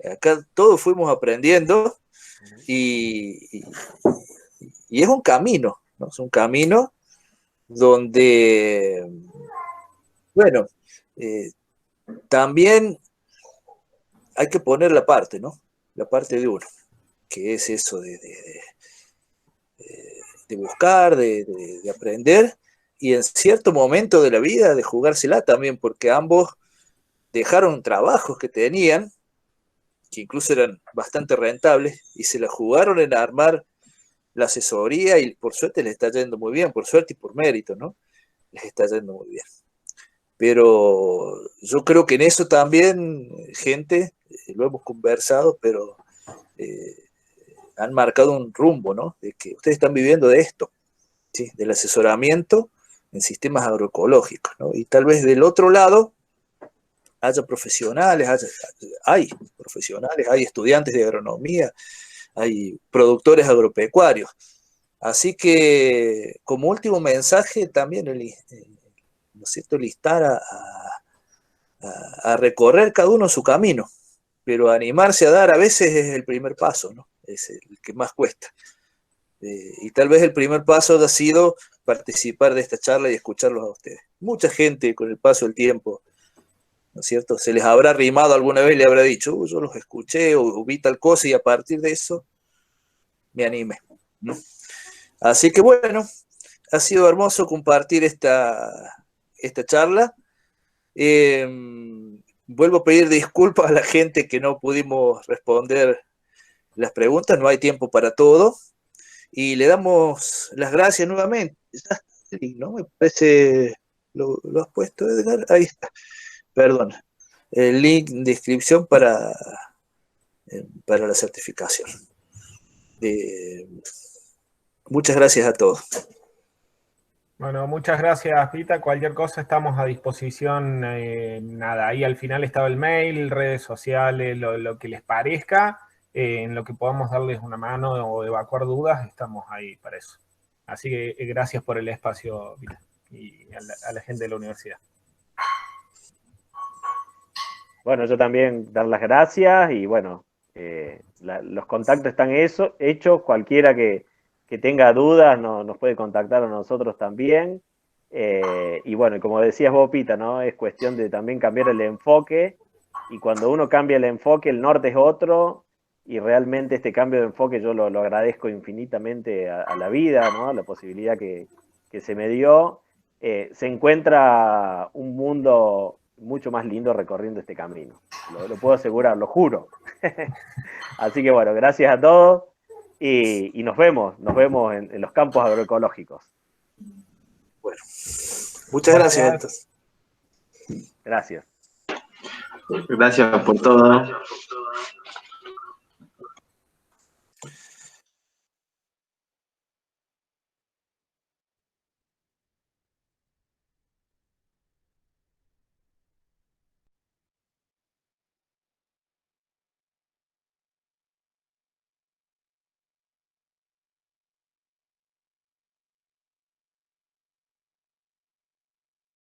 Acá todos fuimos aprendiendo y es un camino, ¿no? Es un camino donde, bueno, también hay que poner la parte, ¿no? La parte de uno, que es eso de buscar, de aprender, y en cierto momento de la vida de jugársela también, porque ambos dejaron trabajos que tenían, que incluso eran bastante rentables, y se la jugaron en armar la asesoría, y por suerte les está yendo muy bien, por suerte y por mérito, ¿no? Les está yendo muy bien. Pero yo creo que en eso también, gente, lo hemos conversado, pero han marcado un rumbo, ¿no? De que ustedes están viviendo de esto, ¿sí? Del asesoramiento en sistemas agroecológicos, ¿no? Y tal vez del otro lado haya profesionales, hay profesionales, hay estudiantes de agronomía, hay productores agropecuarios. Así que, como último mensaje, también ¿no es cierto?, listar a recorrer cada uno su camino, pero animarse a dar a veces es el primer paso, ¿no? Es el que más cuesta. Y tal vez el primer paso haya sido participar de esta charla y escucharlos a ustedes. Mucha gente con el paso del tiempo, ¿no es cierto?, se les habrá arrimado alguna vez y le habrá dicho, yo los escuché o vi tal cosa y a partir de eso me animé, ¿no? Así que bueno, ha sido hermoso compartir esta charla. Vuelvo a pedir disculpas a la gente que no pudimos responder las preguntas, no hay tiempo para todo. Y le damos las gracias nuevamente. ¿No? Me parece, ¿lo has puesto, Edgar? Ahí está, perdón. El link de inscripción para la certificación. Muchas gracias a todos. Bueno, muchas gracias, Pita. Cualquier cosa estamos a disposición. Nada, ahí al final estaba el mail, redes sociales, lo que les parezca, en lo que podamos darles una mano o evacuar dudas, estamos ahí para eso. Así que gracias por el espacio, Pita, y a la gente de la universidad. Bueno, yo también dar las gracias y bueno, los contactos están hechos, cualquiera que tenga dudas nos puede contactar a nosotros también. Y bueno, como decías vos, Pita, ¿no? Es cuestión de también cambiar el enfoque, y cuando uno cambia el enfoque, el norte es otro, y realmente este cambio de enfoque yo lo agradezco infinitamente a la vida, ¿no? A la posibilidad que se me dio. Se encuentra un mundo mucho más lindo recorriendo este camino. Lo puedo asegurar, lo juro. Así que bueno, gracias a todos y nos vemos en los campos agroecológicos. Bueno, muchas gracias, Héctor. Gracias. Gracias por todo.